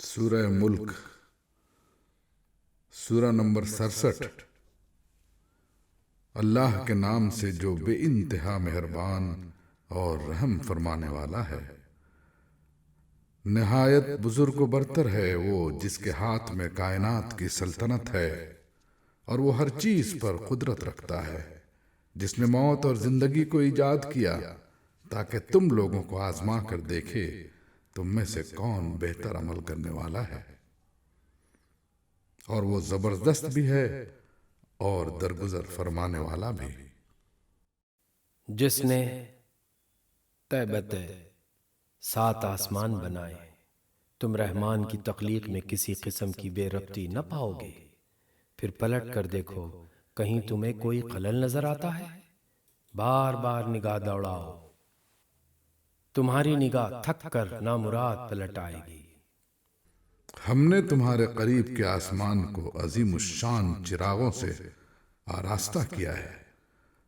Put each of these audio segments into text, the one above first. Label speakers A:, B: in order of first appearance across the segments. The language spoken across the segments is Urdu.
A: سورہ ملک، سورہ نمبر 67۔ اللہ کے نام سے جو بے انتہا مہربان اور رحم فرمانے والا ہے۔ نہایت بزرگ و برتر ہے وہ جس کے ہاتھ میں کائنات کی سلطنت ہے، اور وہ ہر چیز پر قدرت رکھتا ہے، جس نے موت اور زندگی کو ایجاد کیا تاکہ تم لوگوں کو آزما کر دیکھے تم میں سے کون بہتر عمل کرنے والا ہے، اور وہ زبردست بھی ہے اور درگزر فرمانے والا بھی۔
B: جس نے طے بطے 7 آسمان بنائے، تم رحمان کی تخلیق میں کسی قسم کی بے ربطی نہ پاؤ گے۔ پھر پلٹ کر دیکھو کہیں تمہیں کوئی خلل نظر آتا ہے؟ بار بار نگاہ دوڑاؤ، تمہاری نگاہ تھک کر نامراد پلٹ آئے گی۔
A: ہم نے تمہارے قریب کے آسمان کو عظیم الشان چراغوں سے آراستہ کیا ہے،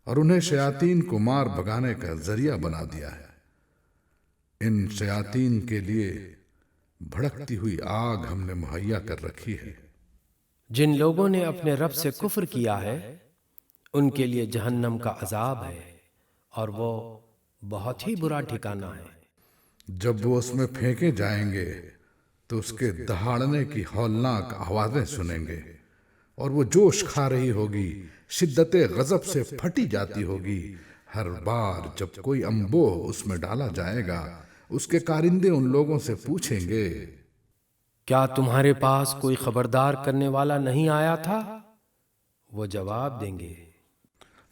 A: اور انہیں شیاطین کو مار بھگانے کا ذریعہ بنا دیا ہے۔ ان شیاطین کے لیے بھڑکتی ہوئی آگ ہم نے مہیا کر رکھی ہے۔
B: جن لوگوں نے اپنے رب سے کفر کیا ہے ان کے لیے جہنم کا عذاب ہے، اور وہ بہت ہی برا ٹھکانہ ہے۔
A: جب وہ اس میں پھینکے جائیں گے تو اس کے دہاڑنے کی ہولناک آوازیں سنیں گے، اور وہ جوش کھا رہی ہوگی، شدت غضب سے پھٹی جاتی ہوگی۔ ہر بار جب کوئی انبوہ اس میں ڈالا جائے گا، اس کے کارندے ان لوگوں سے پوچھیں گے،
B: کیا تمہارے پاس کوئی خبردار کرنے والا نہیں آیا تھا؟ وہ جواب دیں گے،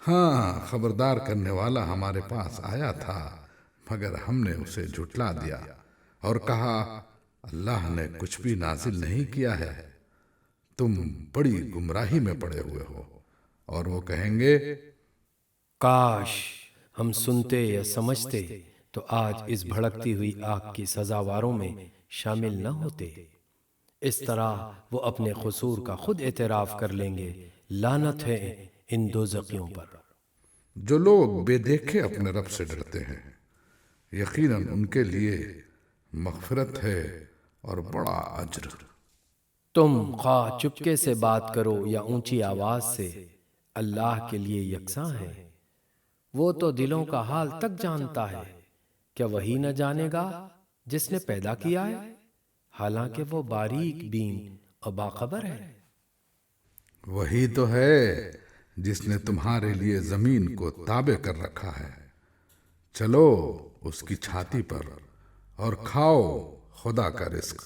A: ہاں، خبردار کرنے والا ہمارے پاس آیا تھا، مگر ہم نے اسے جھٹلا دیا اور کہا اللہ نے کچھ بھی نازل نہیں کیا ہے، تم بڑی گمراہی میں پڑے ہوئے ہو۔ اور وہ کہیں گے،
B: کاش ہم سنتے یا سمجھتے تو آج اس بھڑکتی ہوئی آگ کی سزاواروں میں شامل نہ ہوتے۔ اس طرح وہ اپنے قصور کا خود اعتراف کر لیں گے۔ لعنت ہے ان دوزخیوں پر۔
A: جو لوگ بے دیکھے اپنے رب سے ڈرتے ہیں، یقیناً ان کے لیے مغفرت ہے اور بڑا اجر۔
B: تم خواہ چپکے سے بات کرو یا اونچی آواز سے، اللہ کے لیے یکساں ہے۔ وہ تو دلوں کا حال تک جانتا ہے، کیا وہی نہ جانے گا جس نے پیدا کیا ہے؟ حالانکہ وہ باریک بین اور باخبر ہے۔
A: وہی تو ہے جس نے تمہارے لیے زمین کو تابع کر رکھا ہے، چلو اس کی چھاتی پر اور کھاؤ خدا کا رزق۔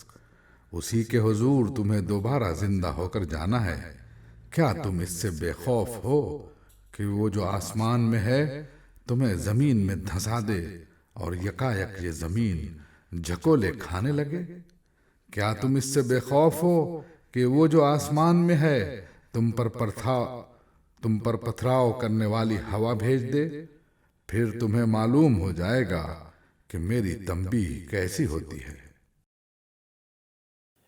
A: اسی کے حضور تمہیں دوبارہ زندہ ہو کر جانا ہے۔ کیا تم اس سے بے خوف ہو کہ وہ جو آسمان میں ہے تمہیں زمین میں دھسا دے اور یکایک یہ زمین جھکولے کھانے لگے؟ کیا تم اس سے بے خوف ہو کہ وہ جو آسمان میں ہے تم پر پتھراؤ کرنے والی ہوا بھیج دے؟ پھر تمہیں معلوم ہو جائے گا کہ میری تنبیہ کیسی ہوتی ہے۔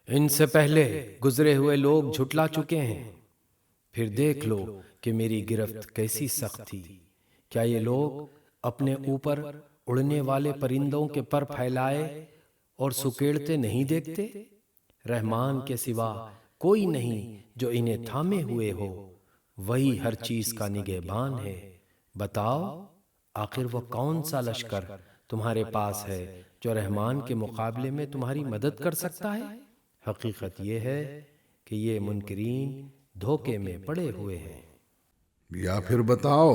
B: ان سے پہلے گزرے ہوئے لوگ جھٹلا چکے ہیں، پھر دیکھ لو کہ میری گرفت کیسی سخت تھی۔ کیا یہ لوگ اپنے اوپر اڑنے والے پرندوں کے پر پھیلائے اور سکیڑتے نہیں دیکھتے؟ رحمان کے سوا کوئی نہیں جو انہیں تھامے ہوئے ہو، وہی ہر چیز کا نگہبان ہے۔ بتاؤ آخر وہ کون سا لشکر تمہارے پاس ہے جو رحمان کے مقابلے میں تمہاری مدد کر سکتا ہے؟ حقیقت یہ ہے کہ یہ منکرین دھوکے میں پڑے ہوئے ہیں۔
A: یا پھر بتاؤ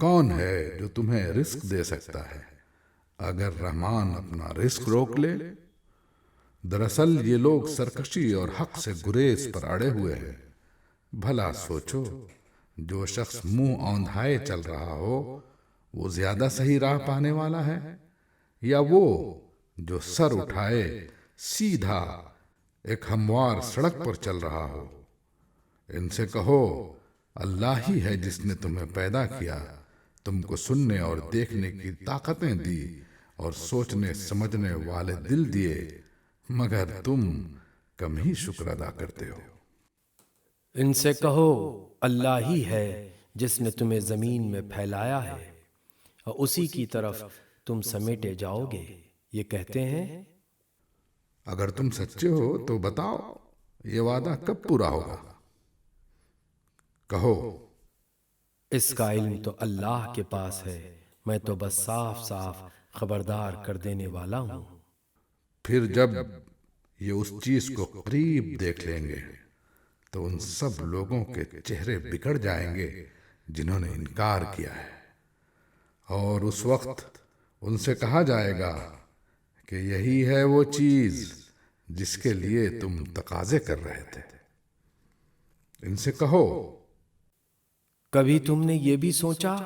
A: کون ہے جو تمہیں رزق دے سکتا ہے اگر رحمان اپنا رزق روک لے؟ دراصل یہ لوگ سرکشی اور حق سے گریز پر اڑے ہوئے ہیں۔ بھلا سوچو، جو شخص منہ اوندھائے چل رہا ہو وہ زیادہ صحیح راہ پانے والا ہے، یا وہ جو سر اٹھائے سیدھا ایک ہموار سڑک پر چل رہا ہو؟ ان سے کہو اللہ ہی ہے جس نے تمہیں پیدا کیا، تم کو سننے اور دیکھنے کی طاقتیں دی اور سوچنے سمجھنے والے دل دیے، مگر تم کم ہی شکر ادا کرتے ہو۔
B: ان سے کہو اللہ ہی ہے جس نے تمہیں زمین میں پھیلایا ہے اور اسی کی طرف تم سمیٹے جاؤ گے۔ یہ کہتے ہیں
A: اگر تم سچے ہو تو بتاؤ یہ وعدہ کب پورا ہوگا؟ کہو
B: اس کا علم تو اللہ کے پاس ہے، میں تو بس صاف صاف خبردار کر دینے والا ہوں۔
A: پھر جب یہ اس چیز کو قریب دیکھ لیں گے تو ان سب لوگوں کے چہرے بگڑ جائیں گے جنہوں نے انکار کیا ہے، اور اس وقت ان سے کہا جائے گا کہ یہی ہے وہ چیز جس کے لیے تم تقاضے کر رہے تھے۔ ان سے کہو
B: کبھی تم نے یہ بھی سوچا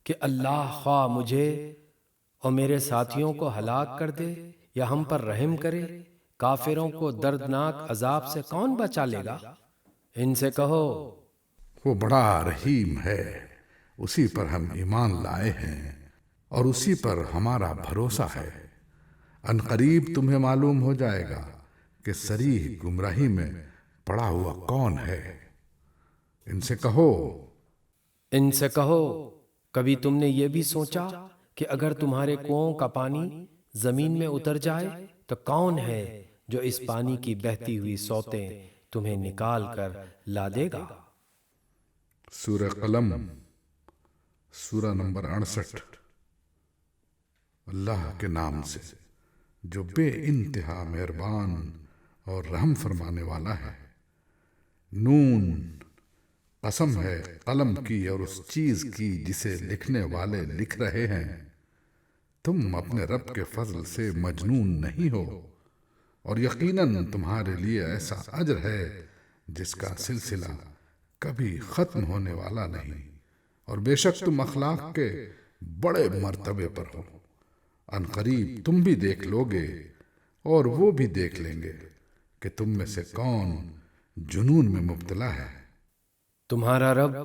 B: کہ اللہ خواہ مجھے اور میرے ساتھیوں کو ہلاک کر دے یا ہم پر رحم کرے، کافروں کو دردناک عذاب سے کون بچا لے گا؟ ان سے کہو
A: وہ بڑا رحیم ہے، اسی پر ہم ایمان لائے ہیں اور اسی پر ہمارا بھروسہ ہے۔ ان قریب تمہیں معلوم ہو جائے گا کہ صریح گمراہی میں پڑا ہوا کون ہے۔ ان سے کہو
B: کبھی تم نے یہ بھی سوچا کہ اگر تمہارے کنوؤں کا پانی زمین میں اتر جائے تو کون ہے جو اس پانی کی بہتی ہوئی سوتیں تمہیں نکال کر لا دے گا؟
A: سورہ قلم، سورہ نمبر 68۔ اللہ کے نام سے جو بے انتہا مہربان اور رحم فرمانے والا ہے۔ نون، قسم ہے قلم کی اور اس چیز کی جسے لکھنے والے لکھ رہے ہیں۔ تم اپنے رب کے فضل سے مجنون نہیں ہو، اور یقیناً تمہارے لیے ایسا اجر ہے جس کا سلسلہ کبھی ختم ہونے والا نہیں، اور بے شک تم اخلاق کے بڑے مرتبے پر ہو۔ ان قریب تم بھی دیکھ لو گے اور وہ بھی دیکھ لیں گے کہ تم میں سے کون جنون میں مبتلا ہے۔
B: تمہارا رب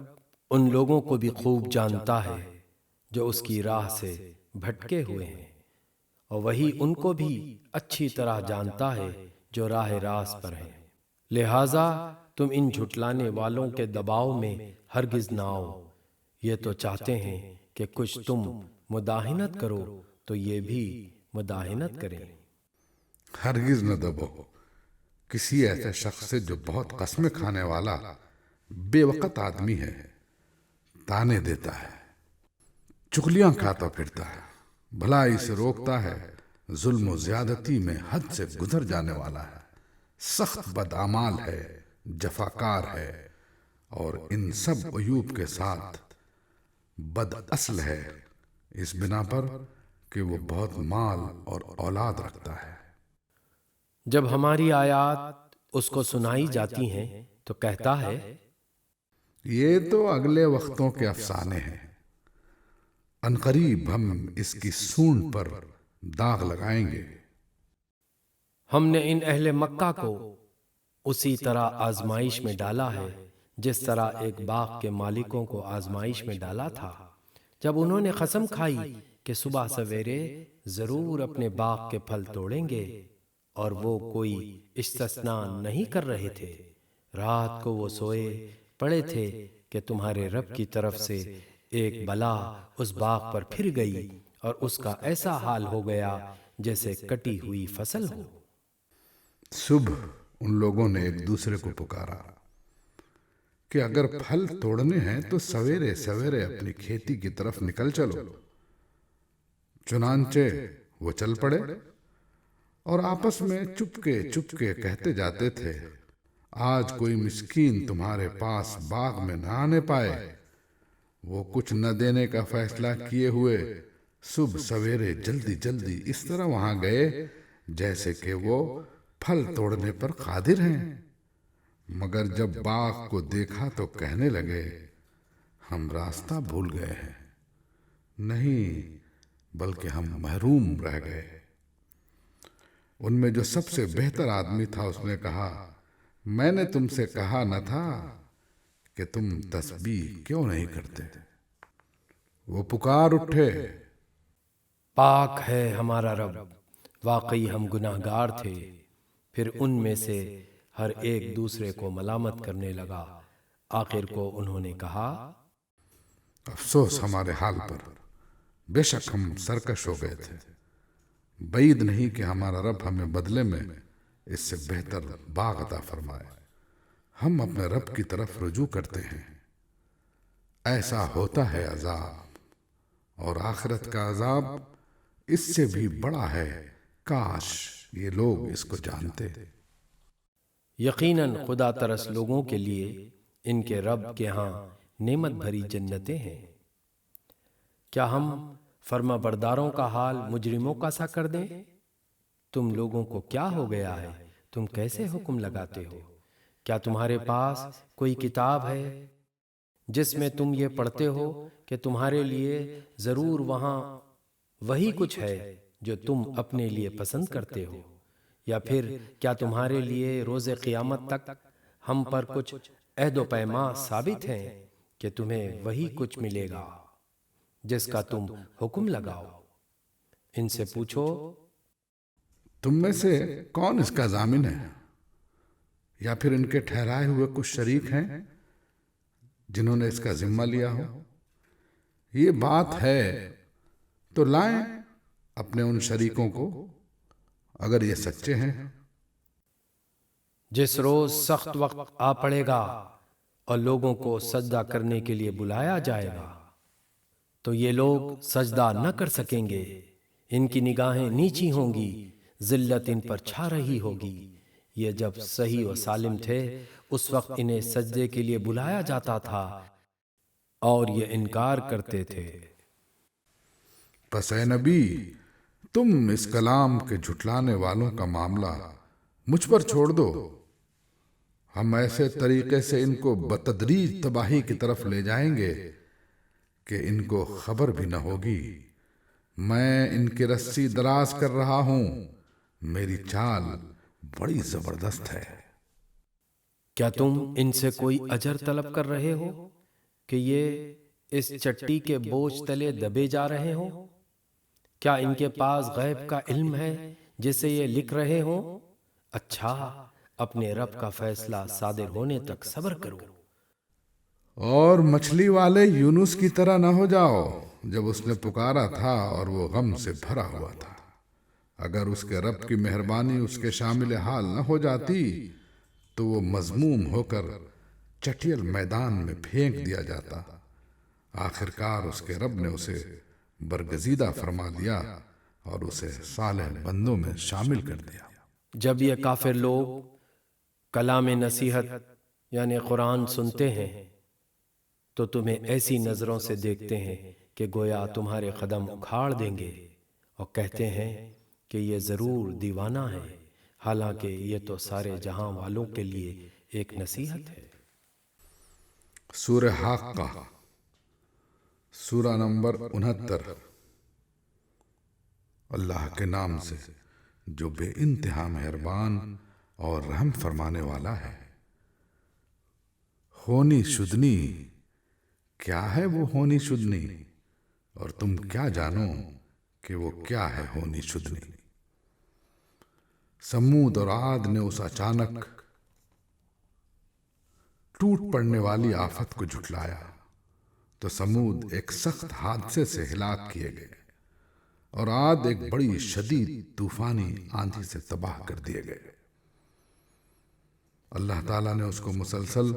B: ان لوگوں کو بھی خوب جانتا ہے جو اس کی راہ سے بھٹکے ہوئے ہیں، اور وہی ان کو بھی اچھی طرح جانتا ہے جو راہ راست پر ہیں۔ لہٰذا تم ان جھٹلانے والوں کے دباؤ میں ہرگز نہ آؤ۔ یہ تو چاہتے ہیں کہ کچھ تم مداہنت کرو تو یہ بھی مداہنت کریں۔
A: ہرگز نہ دبو کسی ایسے شخص سے جو بہت قسمیں کھانے والا بے وقت آدمی ہے، تانے دیتا ہے، چغلیاں کھاتا پھرتا ہے، بھلائی سے روکتا ہے، ظلم و زیادتی میں حد سے گزر جانے والا ہے، سخت بدعمال ہے، جفاکار ہے، اور ان سب عیوب کے ساتھ بد اصل ہے، اس بنا پر کہ وہ بہت مال اور اولاد رکھتا ہے۔
B: جب ہماری آیات اس کو سنائی جاتی ہیں تو کہتا ہے
A: یہ تو اگلے وقتوں کے افسانے ہیں، ان قریب ہم اس کی سونڈ پر داغ لگائیں گے۔
B: ہم نے ان اہل مکہ کو اسی طرح آزمائش میں ڈالا ہے جس طرح ایک باغ کے مالکوں کو آزمائش میں ڈالا تھا، جب انہوں نے قسم کھائی کہ صبح سویرے ضرور اپنے باغ کے پھل توڑیں گے، اور وہ کوئی استثناء نہیں کر رہے تھے۔ رات کو وہ سوئے پڑے تھے کہ تمہارے رب کی طرف سے ایک بلا اس باغ پر پھر گئی، اور اس کا ایسا حال ہو گیا جیسے کٹی ہوئی فصل ہو۔
A: صبح ان لوگوں نے ایک دوسرے کو پکارا کہ اگر پھل توڑنے ہیں تو سویرے سویرے اپنی کھیتی کی طرف نکل چلو۔ چنانچہ وہ چل پڑے اور آپس میں چپکے کہتے جاتے تھے، آج کوئی مسکین تمہارے پاس باغ میں نہ آنے پائے۔ وہ کچھ نہ دینے کا فیصلہ کیے ہوئے صبح سویرے جلدی اس طرح وہاں گئے جیسے کہ وہ پھل توڑنے پر قادر ہیں، مگر جب باغ کو دیکھا تو کہنے لگے، ہم راستہ بھول گئے ہیں، نہیں بلکہ ہم محروم رہ گئے۔ ان میں جو سب سے بہتر آدمی تھا اس نے کہا، میں نے تم سے کہا نہ تھا کہ تم تسبیح کیوں نہیں کرتے؟ وہ پکار اٹھے،
B: پاک ہے ہمارا رب، واقعی ہم گناہ گار تھے۔ پھر ان میں سے ہر ایک دوسرے کو ملامت کرنے لگا۔ آخر کو انہوں نے کہا،
A: افسوس ہمارے حال پر، بے شک ہم سرکش ہو گئے تھے۔ بعید نہیں کہ ہمارا رب ہمیں بدلے میں اس سے بہتر باغ عطا فرمائے۔ ہم اپنے رب کی طرف رجوع کرتے ہیں۔ ایسا ہوتا ہے عذاب، اور آخرت کا عذاب اس سے بھی بڑا ہے، کاش یہ لوگ اس کو جانتے۔
B: یقیناً خدا ترس لوگوں کے لیے ان کے رب کے ہاں نعمت بھری جنتیں ہیں۔ کیا ہم فرما برداروں کا حال مجرموں کا سا کر دیں؟ تم لوگوں کو کیا ہو گیا ہے؟ تم کیسے حکم لگاتے ہو؟ کیا تمہارے پاس کوئی کتاب ہے جس میں تم یہ پڑھتے ہو کہ تمہارے لیے ضرور وہاں وہی کچھ ہے جو تم اپنے لیے پسند کرتے ہو؟ یا پھر کیا تمہارے لیے روز قیامت تک ہم پر کچھ عہد و پیمان ثابت ہیں کہ تمہیں وہی کچھ ملے گا جس کا تم حکم لگاؤ؟ ان سے پوچھو،
A: تم میں سے کون اس کا ضامن ہے؟ یا پھر ان کے ٹھہرائے ہوئے کچھ شریک ہیں جنہوں نے اس کا ذمہ لیا ہو؟ یہ بات ہے تو لائیں اپنے ان شریکوں کو اگر یہ سچے ہیں۔
B: جس روز سخت وقت آ پڑے گا اور لوگوں کو سجدہ کرنے کے لیے بلایا جائے گا تو یہ لوگ سجدہ نہ کر سکیں گے۔ ان کی نگاہیں نیچی ہوں گی، ذلت ان پر چھا رہی ہوگی۔ یہ جب صحیح و سالم تھے اس وقت انہیں سجدے کے لیے بلایا جاتا تھا اور یہ انکار کرتے تھے۔
A: پس اے نبی، تم اس کلام کے جھٹلانے والوں کا معاملہ مجھ پر چھوڑ دو۔ ہم ایسے طریقے سے ان کو بتدریج تباہی کی طرف لے جائیں گے کہ ان کو خبر بھی نہ ہوگی۔ میں ان کی رسی دراز کر رہا ہوں، میری چال بڑی زبردست ہے۔
B: کیا تم ان سے کوئی اجر طلب کر رہے ہو کہ یہ اس چٹی کے بوجھ تلے دبے جا رہے ہوں؟ کیا ان کے پاس غیب کا علم ہے جسے یہ لکھ رہے ہوں؟ اچھا، اپنے رب کا فیصلہ صادر ہونے تک صبر کرو۔
A: اور مچھلی والے یونس کی طرح نہ ہو جاؤ جب اس نے پکارا تھا اور وہ غم سے بھرا ہوا تھا۔ اگر اس کے رب کی مہربانی اس کے شامل حال نہ ہو جاتی تو وہ مذموم ہو کر چٹیل میدان میں پھینک دیا جاتا۔ آخرکار اس کے رب نے اسے برگزیدہ فرما دیا اور اسے صالح بندوں میں شامل کر دیا۔
B: جب یہ کافر لوگ کلام نصیحت یعنی قرآن سنتے ہیں تو تمہیں ایسی نظروں سے دیکھتے ہیں کہ گویا تمہارے قدم اکھاڑ دیں گے، اور کہتے ہیں کہ یہ ضرور دیوانہ ہے، حالانکہ یہ تو سارے جہاں والوں کے لیے ایک نصیحت ہے۔
A: سورہ حاقہ، سورہ نمبر 69۔ اللہ کے نام سے جو بے انتہا مہربان اور رحم فرمانے والا ہے۔ ہونی شدنی، کیا ہے وہ ہونی شدنی؟ اور تم کیا جانو کہ وہ کیا ہے ہونی شدنی؟ سمود اور عاد نے اس اچانک ٹوٹ پڑنے والی آفت کو جھٹلایا تو سمود ایک سخت حادثے سے ہلاک کیے گئے، اور عاد ایک بڑی شدید طوفانی آندھی سے تباہ کر دیے گئے۔ اللہ تعالیٰ نے اس کو مسلسل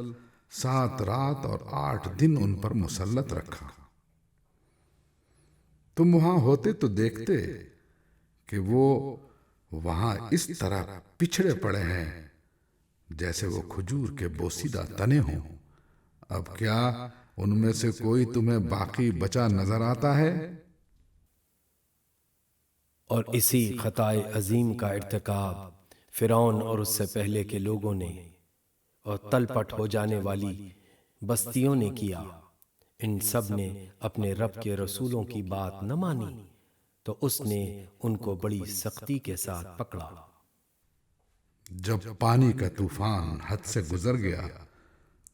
A: 7 رات اور 8 دن ان پر مسلط رکھا۔ تم وہاں ہوتے تو دیکھتے کہ وہ وہاں اس طرح پچھڑے پڑے ہیں جیسے وہ کھجور کے بوسیدہ تنے ہوں۔ اب کیا ان میں سے کوئی تمہیں باقی بچا نظر آتا ہے؟
B: اور اسی خطائے عظیم کا ارتکاب فرعون اور اس سے پہلے کے لوگوں نے اور تل پٹ ہو جانے والی بستیوں نے کیا۔ ان سب نے اپنے رب کے رسولوں کی بات نہ مانی تو اس نے ان کو بڑی سختی کے ساتھ پکڑا۔
A: جب پانی کا طوفان حد سے گزر گیا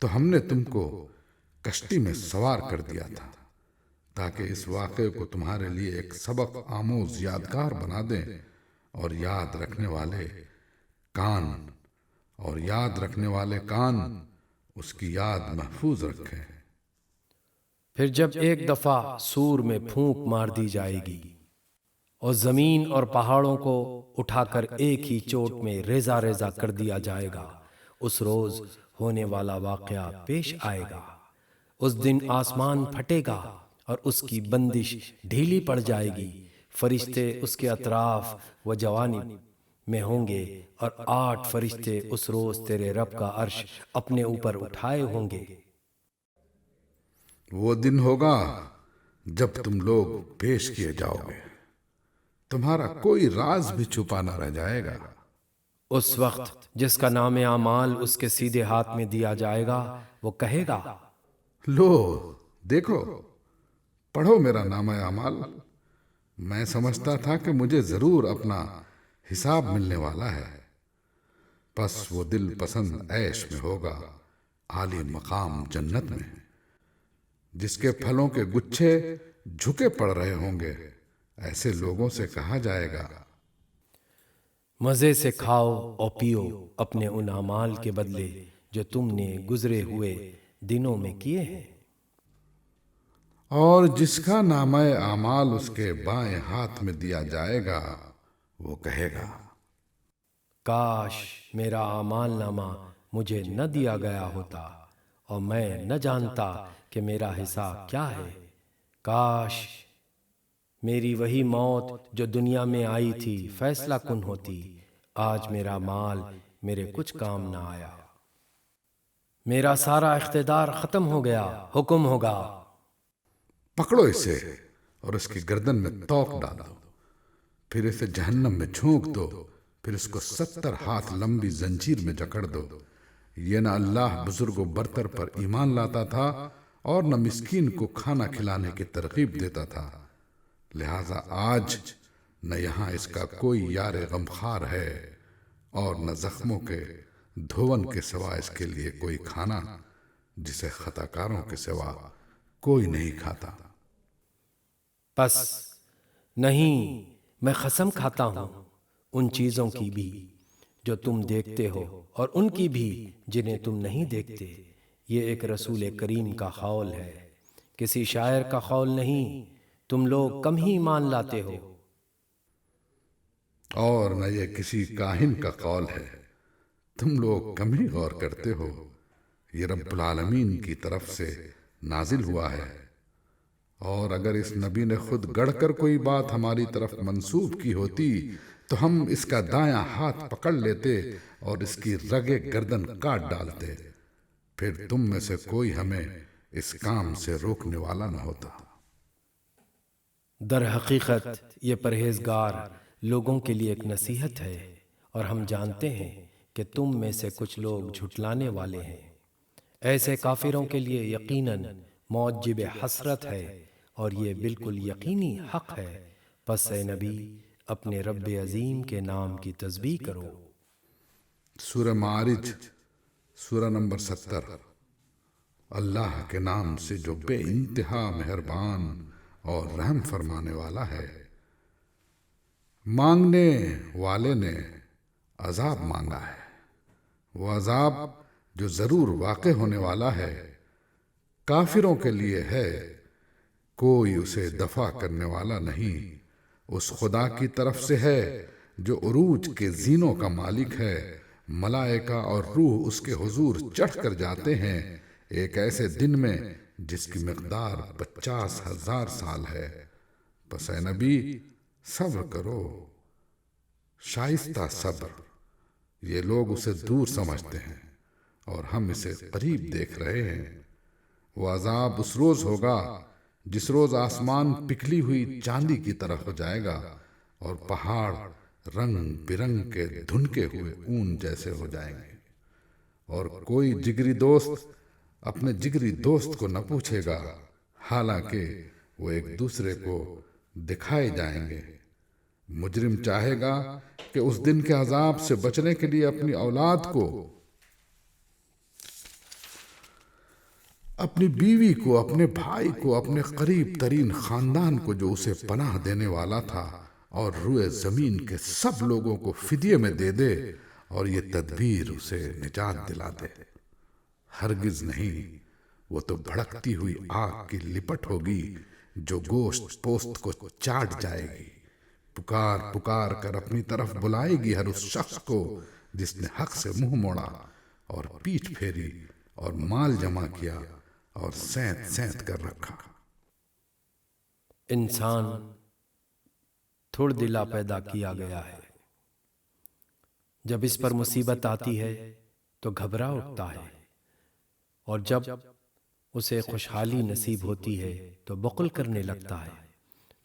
A: تو ہم نے تم کو کشتی میں سوار کر دیا تھا تاکہ اس واقعے کو تمہارے لیے ایک سبق آموز یادگار بنا دیں، اور یاد رکھنے والے کان اس کی یاد محفوظ رکھیں۔
B: پھر جب ایک دفعہ سور میں پھونک مار دی جائے گی اور زمین اور پہاڑوں کو اٹھا کر ایک ہی چوٹ میں ریزہ ریزہ کر دیا جائے گا۔ اس روز ہونے والا واقعہ پیش آئے گا۔ اس دن آسمان پھٹے گا اور اس کی بندش ڈھیلی پڑ جائے گی۔ فرشتے اس کے اطراف و جوانب میں ہوں گے، اور 8 فرشتے اس روز تیرے رب کا عرش اپنے اوپر اٹھائے ہوں گے۔
A: وہ دن ہوگا جب تم لوگ پیش کیے جاؤ گے، تمہارا کوئی راز بھی چھپا نہ رہ جائے گا۔
B: اس وقت جس کا نام اعمال اس کے سیدھے ہاتھ میں دیا جائے گا، وہ کہے گا،
A: لو دیکھو، پڑھو میرا نامہ اعمال۔ میں سمجھتا تھا کہ مجھے ضرور اپنا حساب ملنے والا ہے۔ پس وہ دل پسند عیش میں ہوگا، عالی مقام جنت میں، جس کے پھلوں کے گچھے جھکے پڑ رہے ہوں گے۔ ایسے لوگوں سے کہا جائے گا،
B: مزے سے کھاؤ اور پیو اپنے ان اعمال کے بدلے جو تم نے گزرے ہوئے دنوں میں کیے ہیں۔
A: اور جس کا نامہ اعمال اس کے بائیں ہاتھ میں دیا جائے گا، وہ کہے گا،
B: کاش میرا اعمال نامہ مجھے نہ دیا گیا ہوتا اور میں نہ جانتا کہ میرا حساب کیا ہے۔ کاش میری وہی موت جو دنیا میں آئی تھی فیصلہ کن ہوتی۔ آج میرا مال میرے کچھ کام نہ آیا۔ میرا سارا اقتدار ختم ہو گیا۔ حکم ہوگا،
A: پکڑو اسے اور اس کی گردن میں توق ڈال دو، پھر اسے جہنم میں جھونک دو، پھر اس کو 70 ہاتھ لمبی زنجیر میں جکڑ دو۔ یہ نہ اللہ بزرگ و برتر پر ایمان لاتا تھا اور نہ مسکین کو کھانا کھلانے کی ترغیب دیتا تھا، لہذا آج نہ یہاں اس کا کوئی یار غمخوار ہے اور نہ زخموں کے دھون کے سوا اس کے لیے کوئی کھانا، جسے خطا کاروں کے سوا کوئی نہیں کھاتا۔
B: پس نہیں، میں قسم کھاتا ہوں ان چیزوں کی بھی جو تم دیکھتے ہو اور ان کی بھی جنہیں تم نہیں دیکھتے۔ یہ ایک رسول کریم کا قول ہے، کسی شاعر کا قول نہیں۔ تم لوگ کم ہی مان لاتے ہو۔
A: اور نہ یہ کسی کاہن کا قول ہے، تم لوگ کم ہی غور کرتے ہو۔ یہ رب العالمین کی طرف سے نازل ہوا ہے، اور اگر اس نبی نے خود گڑھ کر کوئی بات ہماری طرف منسوب کی ہوتی تو ہم اس کا دایاں ہاتھ پکڑ لیتے اور اس کی رگے گردن کاٹ ڈالتے، پھر تم میں سے کوئی ہمیں اس کام سے روکنے والا نہ ہوتا۔
B: در حقیقت یہ پرہیزگار لوگوں کے لیے ایک نصیحت ہے، اور ہم جانتے ہیں کہ تم میں سے کچھ لوگ جھٹلانے والے ہیں۔ ایسے کافروں کے لیے یقیناً موجب حسرت ہے، اور یہ بالکل یقینی حق ہے۔ پس اے نبی اپنے رب عظیم کے نام کی تسبیح کرو۔
A: سورہ معارج سورہ نمبر 70۔ اللہ کے نام سے جو بے انتہا مہربان اور رحم فرمانے والا ہے۔ مانگنے والے نے عذاب مانگا ہے، وہ عذاب جو ضرور واقع ہونے والا ہے، کافروں کے لیے ہے، کوئی اسے دفع کرنے والا نہیں۔ اس خدا کی طرف سے ہے جو عروج کے زینوں کا مالک ہے۔ ملائکہ اور روح اس کے حضور چڑھ کر جاتے ہیں ایک ایسے دن میں جس کی مقدار 50,000 سال ہے۔ پس اے نبی صبر کرو، شائستہ صبر۔ یہ لوگ اسے دور سمجھتے ہیں اور ہم اسے قریب دیکھ رہے ہیں۔ وہ عذاب اس روز ہوگا جس روز آسمان پکھلی ہوئی چاندی کی طرح ہو جائے گا اور پہاڑ رنگ برنگ کے دھنکے ہوئے اون جیسے ہو جائیں گے، اور کوئی جگری دوست اپنے جگری دوست کو نہ پوچھے گا، حالانکہ وہ ایک دوسرے کو دکھائے جائیں گے۔ مجرم چاہے گا کہ اس دن کے عذاب سے بچنے کے لیے اپنی اولاد کو، اپنی بیوی کو، اپنے بھائی کو، اپنے قریب ترین خاندان کو جو اسے پناہ دینے والا تھا، اور روئے زمین کے سب لوگوں کو فدیے میں دے دے، اور یہ تدبیر اسے نجات دلا دے۔ ہرگز نہیں، وہ تو بھڑکتی ہوئی آگ کی لپٹ ہوگی جو گوشت پوست کو چاٹ جائے گی، پکار پکار کر اپنی طرف بلائے گی ہر اس شخص کو جس نے حق سے منہ موڑا اور پیٹھ پھیری اور مال جمع کیا اور سینت سینت کر رکھا۔
B: انسان تھوڑ دلا پیدا کیا گیا ہے، جب اس پر مصیبت آتی ہے تو گھبرا اٹھتا ہے، اور جب اسے خوشحالی نصیب ہوتی ہے تو بخل کرنے لگتا ہے۔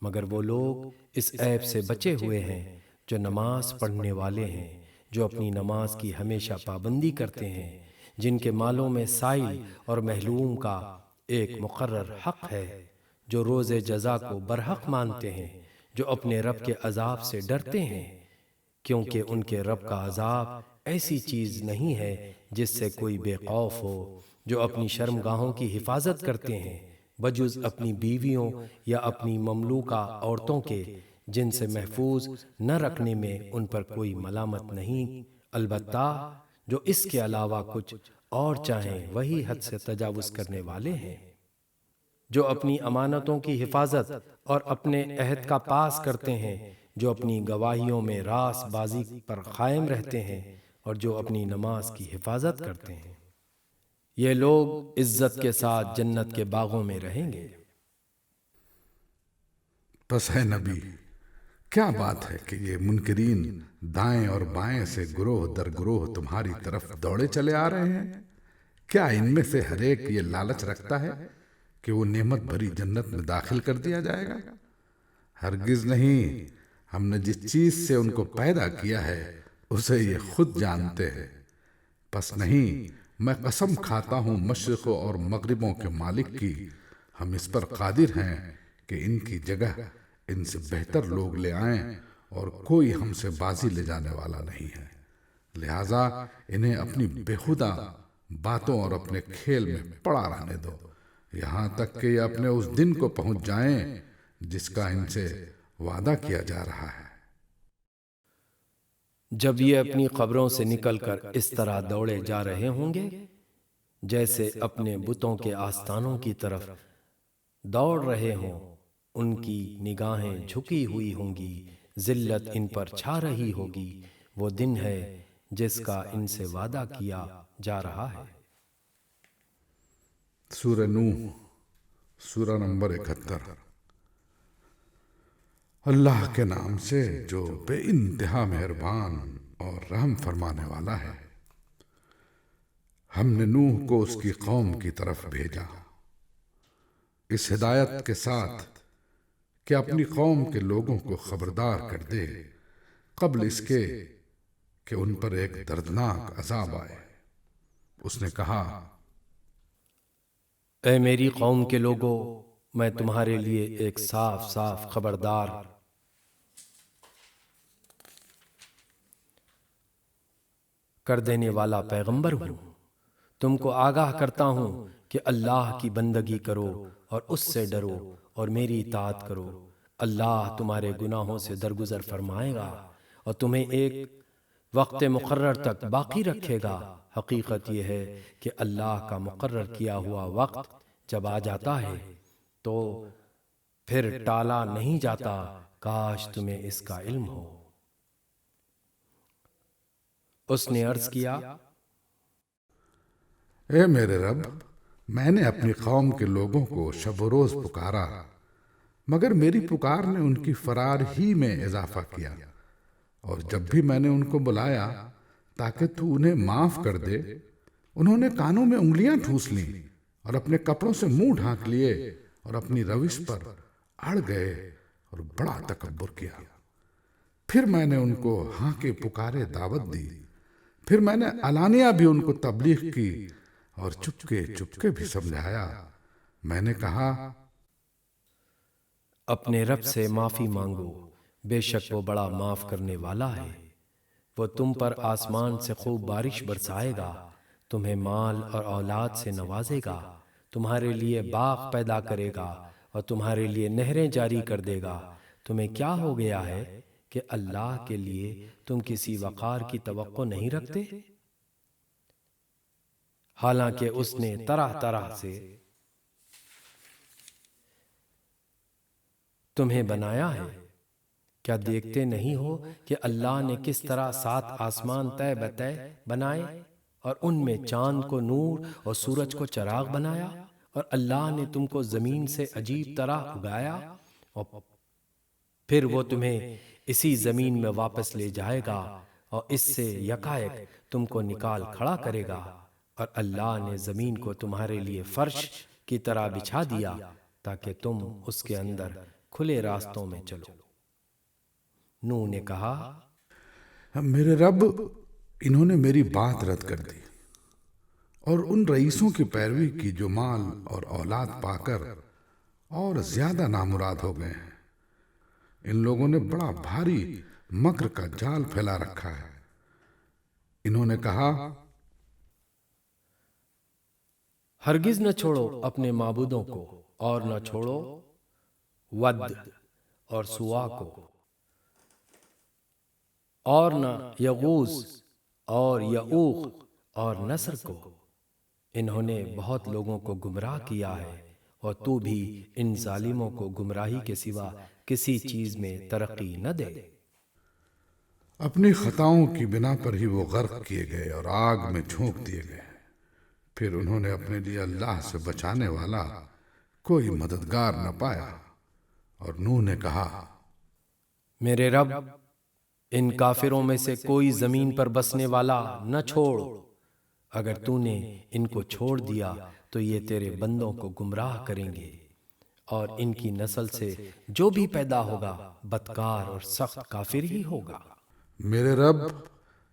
B: مگر وہ لوگ اس عیب سے بچے ہوئے ہیں جو نماز پڑھنے والے ہیں، جو اپنی نماز کی ہمیشہ پابندی کرتے ہیں، جن کے مالوں میں سائل اور محروم کا ایک مقرر حق ہے، جو روز جزا کو برحق مانتے ہیں، جو اپنے رب کے عذاب سے ڈرتے ہیں، کیونکہ ان کے رب کا عذاب ایسی چیز نہیں ہے جس سے کوئی بے خوف ہو، جو اپنی شرمگاہوں کی حفاظت کرتے ہیں بجز اپنی بیویوں یا اپنی مملوکہ عورتوں کے، جن سے محفوظ نہ رکھنے میں ان پر کوئی ملامت نہیں، البتہ جو اس کے علاوہ کچھ اور چاہیں وہی حد سے تجاوز کرنے والے ہیں، جو اپنی امانتوں کی حفاظت اور اپنے عہد کا پاس کرتے ہیں، جو اپنی گواہیوں میں راست بازی پر قائم رہتے ہیں، اور جو اپنی نماز کی حفاظت کرتے ہیں، یہ لوگ عزت کے ساتھ جنت کے باغوں میں رہیں گے۔
A: پس ہے نبی، کیا بات ہے کہ یہ منکرین دائیں اور بائیں سے گروہ در گروہ تمہاری طرف دوڑے چلے آ رہے ہیں؟ کیا ان میں سے ہر ایک یہ لالچ رکھتا ہے کہ وہ نعمت بھری جنت میں داخل کر دیا جائے گا؟ ہرگز نہیں، ہم نے جس چیز سے ان کو پیدا کیا ہے اسے یہ خود جانتے ہیں۔ پس نہیں، میں قسم کھاتا ہوں مشرقوں اور مغربوں کے مالک کی، ہم اس پر قادر ہیں کہ ان کی جگہ ان سے بہتر لوگ لے آئیں، اور کوئی ہم سے بازی لے جانے والا نہیں ہے، لہٰذا انہیں اپنی بیہودہ باتوں اور اپنے کھیل میں پڑا رہنے دو، یہاں تک کہ یہ اپنے اس دن کو پہنچ جائیں جس کا ان سے وعدہ کیا جا رہا ہے۔
B: جب یہ اپنی قبروں سے نکل کر اس طرح دوڑے جا رہے ہوں گے جیسے اپنے بتوں کے آستانوں کی طرف دوڑ رہے ہوں، ان کی نگاہیں جھکی ہوئی ہوں گی، ذلت ان پر چھا رہی ہوگی، وہ دن ہے جس کا ان سے وعدہ کیا جا رہا ہے۔
A: سورہ نوح، سورہ نمبر 71۔ اللہ کے نام سے جو بے انتہا مہربان اور رحم فرمانے والا ہے۔ ہم نے نوح کو اس کی قوم کی طرف بھیجا اس ہدایت کے ساتھ کہ اپنی قوم کے لوگوں کو خبردار کر دے قبل اس کے کہ ان پر ایک دردناک عذاب آئے۔ اس نے کہا،
B: اے میری قوم کے لوگوں، میں تمہارے لیے ایک صاف صاف خبردار کر دینے والا پیغمبر ہوں۔ تم کو آگاہ کرتا ہوں کہ اللہ کی بندگی کرو اور اس سے ڈرو اور میری اطاعت کرو۔ اللہ تمہارے گناہوں سے درگزر فرمائے گا اور تمہیں ایک وقت مقرر تک باقی رکھے گا۔ حقیقت یہ ہے کہ اللہ کا مقرر کیا ہوا وقت جب آ جاتا ہے تو پھر ٹالا نہیں جاتا، کاش تمہیں اس کا علم ہو۔ اس نے عرض کیا،
A: اے میرے رب، میں نے اپنی قوم کے لوگوں کو شب و روز پکارا، مگر میری پکار نے ان کی فرار ہی میں اضافہ کیا، اور جب بھی میں نے ان کو بلایا تاکہ تو انہیں معاف کر دے، انہوں نے کانوں میں انگلیاں ٹھوس لیں اور اپنے کپڑوں سے منہ ڈھانک لیے اور اپنی روش پر اڑ گئے اور بڑا تکبر کیا۔ پھر میں نے ان کو ہاں کے پکارے دعوت دی، پھر میں نے علانیہ بھی ان کو تبلیغ کی اور چپکے چپکے بھی سمجھایا۔ میں نے کہا،
B: اپنے رب سے معافی مانگو، بے شک وہ بڑا معاف کرنے والا ہے۔ وہ تم پر آسمان سے خوب بارش برسائے گا، تمہیں مال اور اولاد سے نوازے گا، تمہارے لیے باغ پیدا کرے گا اور تمہارے لیے نہریں جاری کر دے گا۔ تمہیں کیا ہو گیا ہے کہ اللہ کے لیے تم کسی وقار کی توقع نہیں رکھتے؟ حالانکہ اس نے طرح طرح سے تمہیں بنایا ہے، کیا دیکھتے نہیں ہو کہ اللہ نے کس طرح 7 آسمان طے بطے بنائے اور ان میں چاند کو نور اور سورج کو چراغ بنایا، اور اللہ نے تم کو زمین سے عجیب طرح اگایا، اور پھر وہ تمہیں اسی زمین میں واپس لے جائے گا اور اس سے یکایک تم کو نکال کھڑا کرے گا، اور اللہ نے زمین کو تمہارے لیے فرش کی طرح بچھا دیا تاکہ تم اس کے اندر کھلے راستوں میں چلو۔ نوح نے کہا،
A: میرے رب، انہوں نے میری بات رد کر دی اور ان رئیسوں کی پیروی کی جو مال اور اولاد پا کر اور زیادہ نامراد ہو گئے ہیں۔ ان لوگوں نے بڑا بھاری مکر کا جال پھیلا رکھا ہے۔ انہوں نے کہا،
B: ہرگز نہ چھوڑو اپنے معبودوں کو، اور نہ چھوڑو ود اور سوا کو، اور نہ یغوث اور یعوق اور نصر کو۔ انہوں نے بہت لوگوں کو گمراہ کیا ہے، اور تو بھی ان ظالموں کو گمراہی کے سوا کسی چیز میں ترقی نہ دے۔
A: اپنی خطاؤں کی بنا پر ہی وہ غرق کیے گئے اور آگ میں جھونک دیے گئے۔ پھر انہوں نے اپنے لیے اللہ سے بچانے والا کوئی مددگار نہ پایا۔ اور نوح نے کہا،
B: میرے رب، ان کافروں میں سے کوئی زمین پر بسنے والا نہ چھوڑ۔ اگر تو نے ان کو چھوڑ دیا تو یہ تیرے بندوں کو گمراہ کریں گے، اور ان کی نسل سے جو بھی پیدا ہوگا بدکار اور سخت کافر ہی ہوگا۔
A: میرے رب،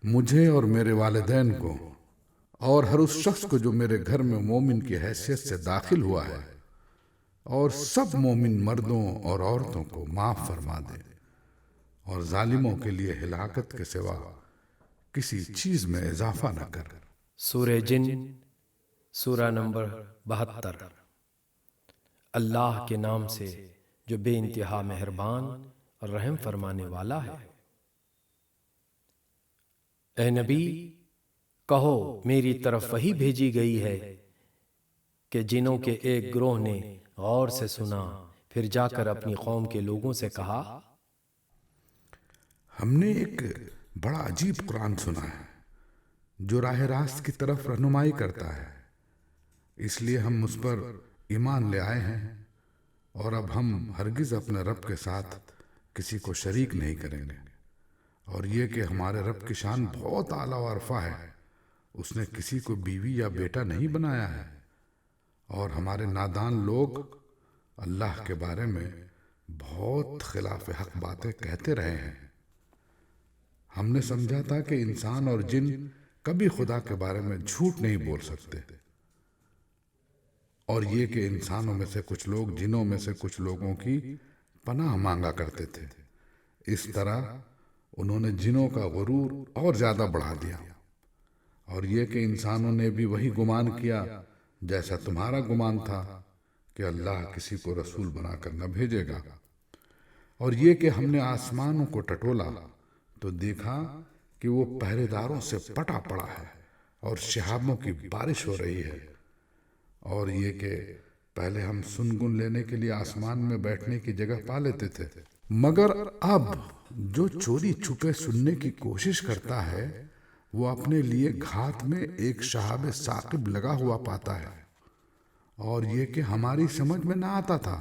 A: مجھے اور میرے والدین کو اور ہر اس شخص کو جو میرے گھر میں مومن کی حیثیت سے داخل ہوا ہے، اور سب مومن مردوں اور عورتوں کو معاف فرما دے، اور ظالموں کے لیے ہلاکت کے سوا کسی چیز میں اضافہ نہ کر۔
B: سورہ جن، سورہ نمبر 72۔ اللہ کے نام سے جو بے انتہا مہربان اور رحم فرمانے والا ہے۔ اے نبی، کہو میری طرف وحی بھیجی گئی ہے کہ جنوں کے ایک گروہ نے غور سے سنا، پھر جا کر اپنی قوم کے لوگوں سے کہا،
A: ہم نے ایک بڑا عجیب قرآن سنا ہے جو راہ راست کی طرف رہنمائی کرتا ہے، اس لیے ہم اس پر ایمان لے آئے ہیں، اور اب ہم ہرگز اپنے رب کے ساتھ کسی کو شریک نہیں کریں گے۔ اور یہ کہ ہمارے رب کی شان بہت اعلیٰ و عرفہ ہے، اس نے کسی کو بیوی یا بیٹا نہیں بنایا ہے، اور ہمارے نادان لوگ اللہ کے بارے میں بہت خلاف حق باتیں کہتے رہے ہیں۔ ہم نے سمجھا تھا کہ انسان اور جن کبھی خدا کے بارے میں جھوٹ نہیں بول سکتے، اور یہ کہ انسانوں میں سے کچھ لوگ جنوں میں سے کچھ لوگوں کی پناہ مانگا کرتے تھے۔ اس طرح انہوں نے جنوں کا غرور اور زیادہ بڑھا دیا، اور یہ کہ انسانوں نے بھی وہی گمان کیا جیسا تمہارا گمان تھا کہ اللہ کسی کو رسول بنا کر نہ بھیجے گا۔ اور یہ کہ ہم نے آسمانوں کو ٹٹولا تو دیکھا کہ وہ پہرے داروں سے پٹا پڑا ہے اور شہابوں کی بارش ہو رہی ہے۔ اور یہ کہ پہلے ہم سنگن لینے کے لیے آسمان میں بیٹھنے کی جگہ پا لیتے تھے، مگر اب جو چوری چھپے سننے کی کوشش کرتا ہے وہ اپنے لیے گھات میں ایک شہاب ثاقب لگا ہوا پاتا ہے۔ اور یہ کہ ہماری سمجھ میں نہ آتا تھا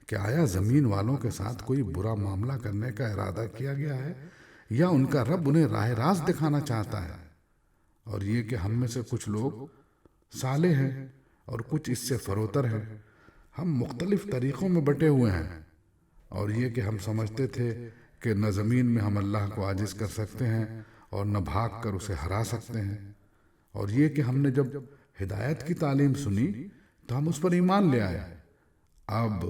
A: کہ آیا زمین والوں کے ساتھ کوئی برا معاملہ کرنے کا ارادہ کیا گیا ہے، یا ان کا رب انہیں راہ راست دکھانا چاہتا ہے۔ اور یہ کہ ہم میں سے کچھ لوگ صالح ہیں اور کچھ اس سے فروتر ہیں، ہم مختلف طریقوں میں بٹے ہوئے ہیں۔ اور یہ کہ ہم سمجھتے تھے کہ نہ زمین میں ہم اللہ کو عاجز کر سکتے ہیں اور نہ بھاگ کر اسے ہرا سکتے ہیں۔ اور یہ کہ ہم نے جب ہدایت کی تعلیم سنی تو ہم اس پر ایمان لے آئے۔ اب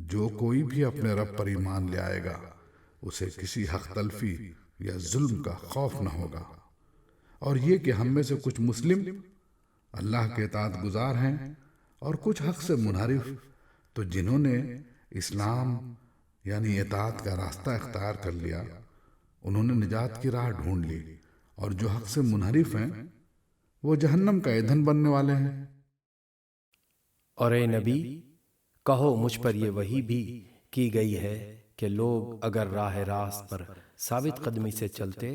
A: جو کوئی بھی اپنے رب پر ایمان لے آئے گا اسے کسی حق تلفی یا ظلم کا خوف نہ ہوگا۔ اور یہ کہ ہم میں سے کچھ مسلم اللہ کے اطاعت گزار ہیں اور کچھ حق سے منحرف، تو جنہوں نے اسلام یعنی اطاعت کا راستہ اختیار کر لیا انہوں نے نجات کی راہ ڈھونڈ لی، اور جو حق سے منحرف ہیں وہ جہنم کا ایندھن بننے والے ہیں۔
B: اور اے نبی، کہو مجھ پر یہ وحی بھی کی گئی ہے کہ لوگ اگر راہ راست پر ثابت قدمی سے چلتے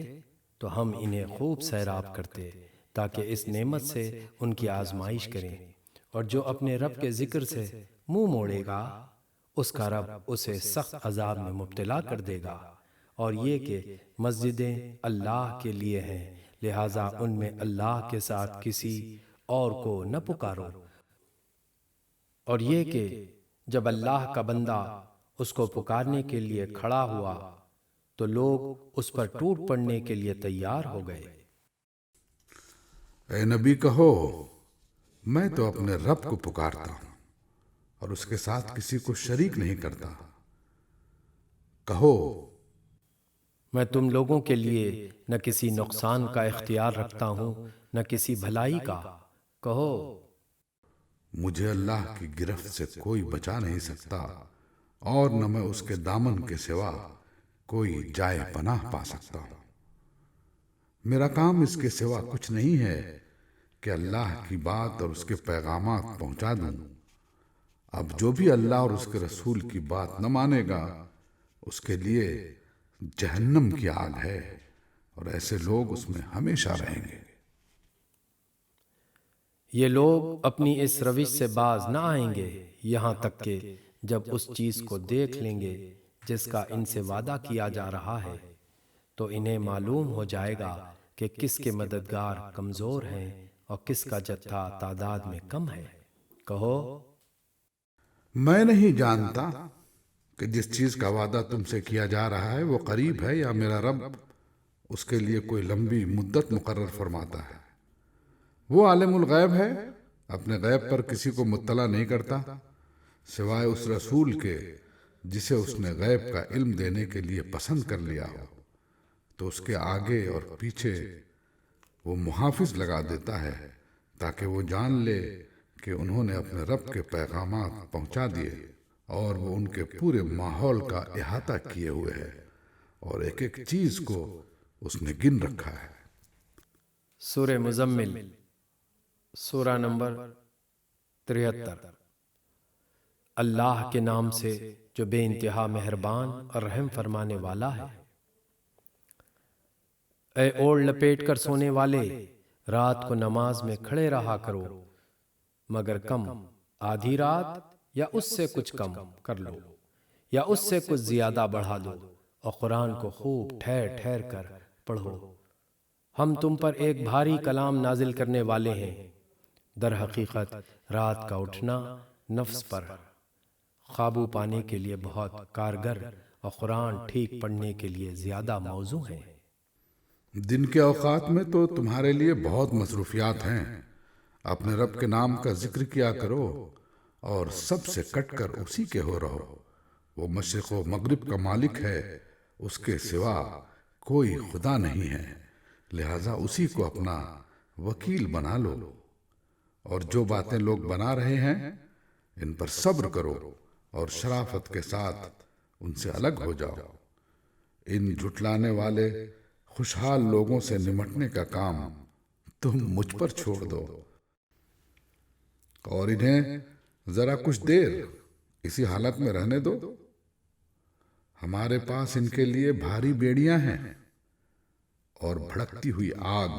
B: تو ہم انہیں خوب سیراب کرتے تاکہ اس نعمت سے ان کی آزمائش کریں، اور جو اپنے رب کے ذکر سے منہ موڑے گا اس کا رب اسے سخت عذاب میں مبتلا کر دے گا۔ اور یہ کہ مسجدیں اللہ کے لیے ہیں، لہٰذا ان میں اللہ کے ساتھ کسی اور کو نہ پکارو۔ اور یہ کہ جب اللہ کا بندہ اس کو پکارنے کے لیے کھڑا ہوا تو لوگ اس پر ٹوٹ پڑنے کے لیے تیار ہو گئے۔
A: اے نبی کہو، میں تو اپنے رب کو پکارتا ہوں اور اس کے ساتھ کسی کو شریک نہیں کرتا۔ کہو،
B: میں تم لوگوں کے لیے نہ کسی نقصان کا اختیار رکھتا ہوں نہ کسی بھلائی کا۔ کہو،
A: مجھے اللہ کی گرفت سے کوئی بچا نہیں سکتا اور نہ میں اس کے دامن کے سوا کوئی جائے پناہ پا سکتا ہوں۔ میرا کام اس کے سوا کچھ نہیں ہے کہ اللہ کی بات اور اس کے پیغامات پہنچا دوں۔ اب جو بھی اللہ اور اس کے رسول کی بات نہ مانے گا اس کے لیے جہنم کی آگ ہے، اور ایسے لوگ اس میں ہمیشہ رہیں گے۔
B: یہ لوگ اپنی اس روش سے باز نہ آئیں گے یہاں تک کہ جب اس چیز کو دیکھ لیں گے جس کا ان سے وعدہ کیا جا رہا ہے تو انہیں معلوم ہو جائے گا کہ کس کے مددگار کمزور ہیں اور کس کا جتھا تعداد میں کم ہے۔ کہو،
A: میں نہیں جانتا کہ جس چیز کا وعدہ تم سے کیا جا رہا ہے وہ قریب ہے یا میرا رب اس کے لیے کوئی لمبی مدت مقرر فرماتا ہے۔ وہ عالم الغیب ہے، اپنے غیب پر کسی کو مطلع نہیں کرتا سوائے اس رسول کے جسے اس نے غیب کا علم دینے کے لیے پسند کر لیا ہو، تو اس کے آگے اور پیچھے وہ محافظ لگا دیتا ہے تاکہ وہ جان لے کہ انہوں نے اپنے رب کے پیغامات پہنچا دیے اور وہ ان کے پورے ماحول کا احاطہ کیے ہوئے ہے اور ایک ایک چیز کو اس نے گن رکھا ہے۔
B: سورہ مزمل، سورہ نمبر 73۔ اللہ کے نام سے جو بے انتہا مہربان اور رحم فرمانے والا ہے۔ اے اوڑھ لپیٹ کر سونے والے، رات کو نماز میں کھڑے رہا کرو، مگر کم آدھی رات یا اس سے کچھ کم کر لو یا اس سے کچھ زیادہ بڑھا دو، اور قرآن کو خوب ٹھہر ٹھہر کر پڑھو۔ ہم تم پر ایک بھاری کلام نازل کرنے والے ہیں۔ در حقیقت رات کا اٹھنا نفس پر قابو پانے کے لیے بہت کارگر اور قرآن ٹھیک پڑھنے کے لیے زیادہ موزوں ہے۔
A: دن کے اوقات میں تو تمہارے لیے بہت مصروفیات ہیں، اپنے رب کے نام کا ذکر کیا کرو اور سب سے کٹ کر اسی کے ہو رہو۔ وہ مشرق و مغرب کا مالک ہے، اس کے سوا کوئی خدا نہیں ہے، لہذا اسی کو اپنا وکیل بنا لو، اور جو باتیں لوگ بنا رہے ہیں ان پر صبر کرو اور شرافت کے ساتھ ان سے الگ ہو جاؤ۔ ان جھٹلانے والے خوشحال لوگوں سے نمٹنے کا کام تم مجھ پر چھوڑ دو اور انہیں ذرا کچھ دیر اسی حالت میں رہنے دو۔ ہمارے پاس ان کے لیے بھاری بیڑیاں ہیں اور بھڑکتی ہوئی آگ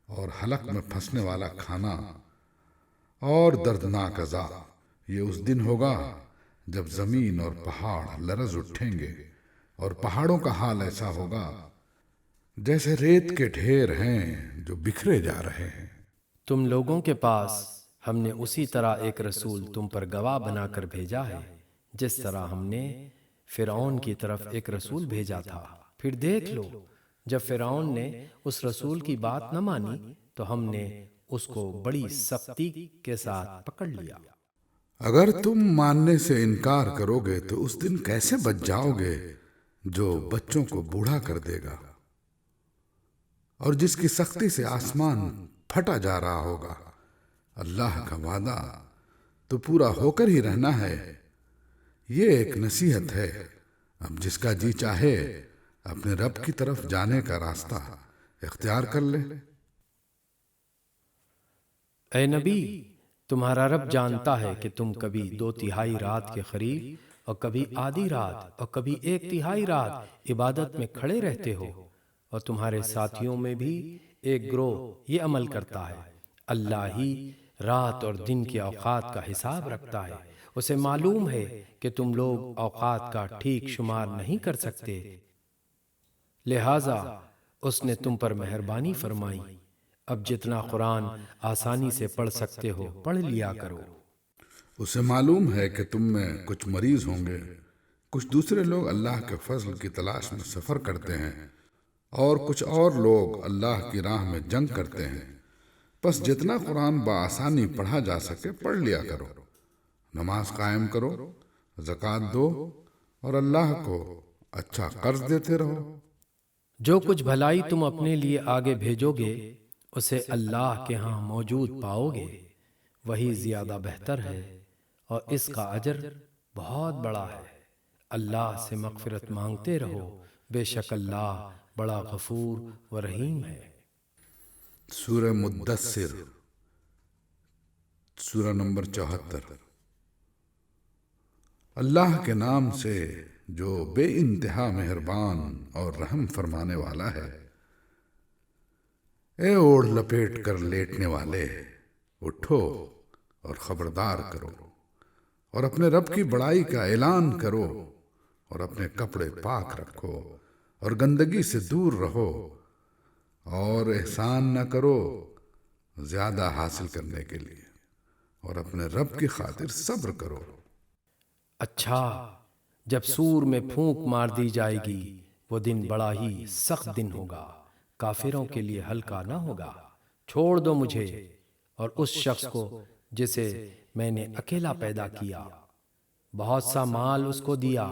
A: اور حلق میں پھنسنے والا کھانا اور دردناک عذاب۔ یہ اس دن ہوگا جب زمین اور پہاڑ لرز اٹھیں گے اور پہاڑوں کا حال ایسا ہوگا جیسے ریت کے ڈھیر ہیں جو بکھرے جا رہے ہیں۔
B: تم لوگوں کے پاس ہم نے اسی طرح ایک رسول تم پر گواہ بنا کر بھیجا ہے جس طرح ہم نے فرعون کی طرف ایک رسول بھیجا تھا۔ پھر دیکھ لو، جب فرعون نے اس رسول کی بات نہ مانی تو ہم نے اس کو بڑی سختی کے ساتھ پکڑ لیا۔
A: اگر تم ماننے سے انکار کرو گے تو اس دن کیسے بچ جاؤ گے جو بچوں کو بوڑھا کر دے گا اور جس کی سختی سے آسمان پھٹا جا رہا ہوگا۔ اللہ کا وعدہ تو پورا ہو کر ہی رہنا ہے۔ یہ ایک نصیحت ہے، اب جس کا جی چاہے اپنے رب کی طرف جانے کا راستہ اختیار کر لے۔
B: اے نبی، تمہارا رب جانتا ہے کہ تم کبھی 2/3 رات کے قریب اور کبھی آدھی رات اور کبھی 1/3 رات عبادت میں کھڑے رہتے ہو، اور تمہارے ساتھیوں میں بھی ایک گروہ یہ عمل کرتا ہے۔ اللہ ہی رات اور دن کے اوقات کا حساب رکھتا ہے، اسے معلوم ہے کہ تم لوگ اوقات کا ٹھیک شمار نہیں کر سکتے، لہٰذا اس نے تم پر مہربانی فرمائی۔ اب جتنا قرآن آسانی سے پڑھ سکتے ہو پڑھ لیا کرو۔
A: اسے معلوم ہے کہ تم میں کچھ مریض ہوں گے، کچھ دوسرے لوگ اللہ کے فضل کی تلاش میں سفر کرتے ہیں، اور کچھ اور لوگ اللہ کی راہ میں جنگ کرتے ہیں۔ بس جتنا قرآن بآسانی پڑھا جا سکے پڑھ لیا کرو، نماز قائم کرو، زکوٰۃ دو، اور اللہ کو اچھا قرض دیتے رہو۔
B: جو کچھ بھلائی تم اپنے لیے آگے بھیجو گے اسے اللہ کے ہاں موجود پاؤ گے، وہی زیادہ بہتر ہے اور اس کا اجر بہت بڑا ہے۔ اللہ سے مغفرت مانگتے رہو، بے شک اللہ بڑا غفور و رحیم ہے۔
A: سورہ مدثر، سورہ نمبر 74۔ اللہ کے نام سے جو بے انتہا مہربان اور رحم فرمانے والا ہے۔ اے اوڑھ لپیٹ کر لیٹنے والے، اٹھو اور خبردار کرو، اور اپنے رب کی بڑائی کا اعلان کرو، اور اپنے کپڑے پاک رکھو اور گندگی سے دور رہو، اور احسان نہ کرو زیادہ حاصل کرنے کے لیے، اور اپنے رب کی خاطر صبر کرو۔
B: اچھا، جب سور میں پھونک مار دی جائے گی وہ دن بڑا ہی سخت دن ہوگا، کافروں کے لیے ہلکا نہ ہوگا۔ چھوڑ دو مجھے اور اس شخص کو جسے میں نے اکیلا پیدا کیا، بہت سا مال اس کو دیا،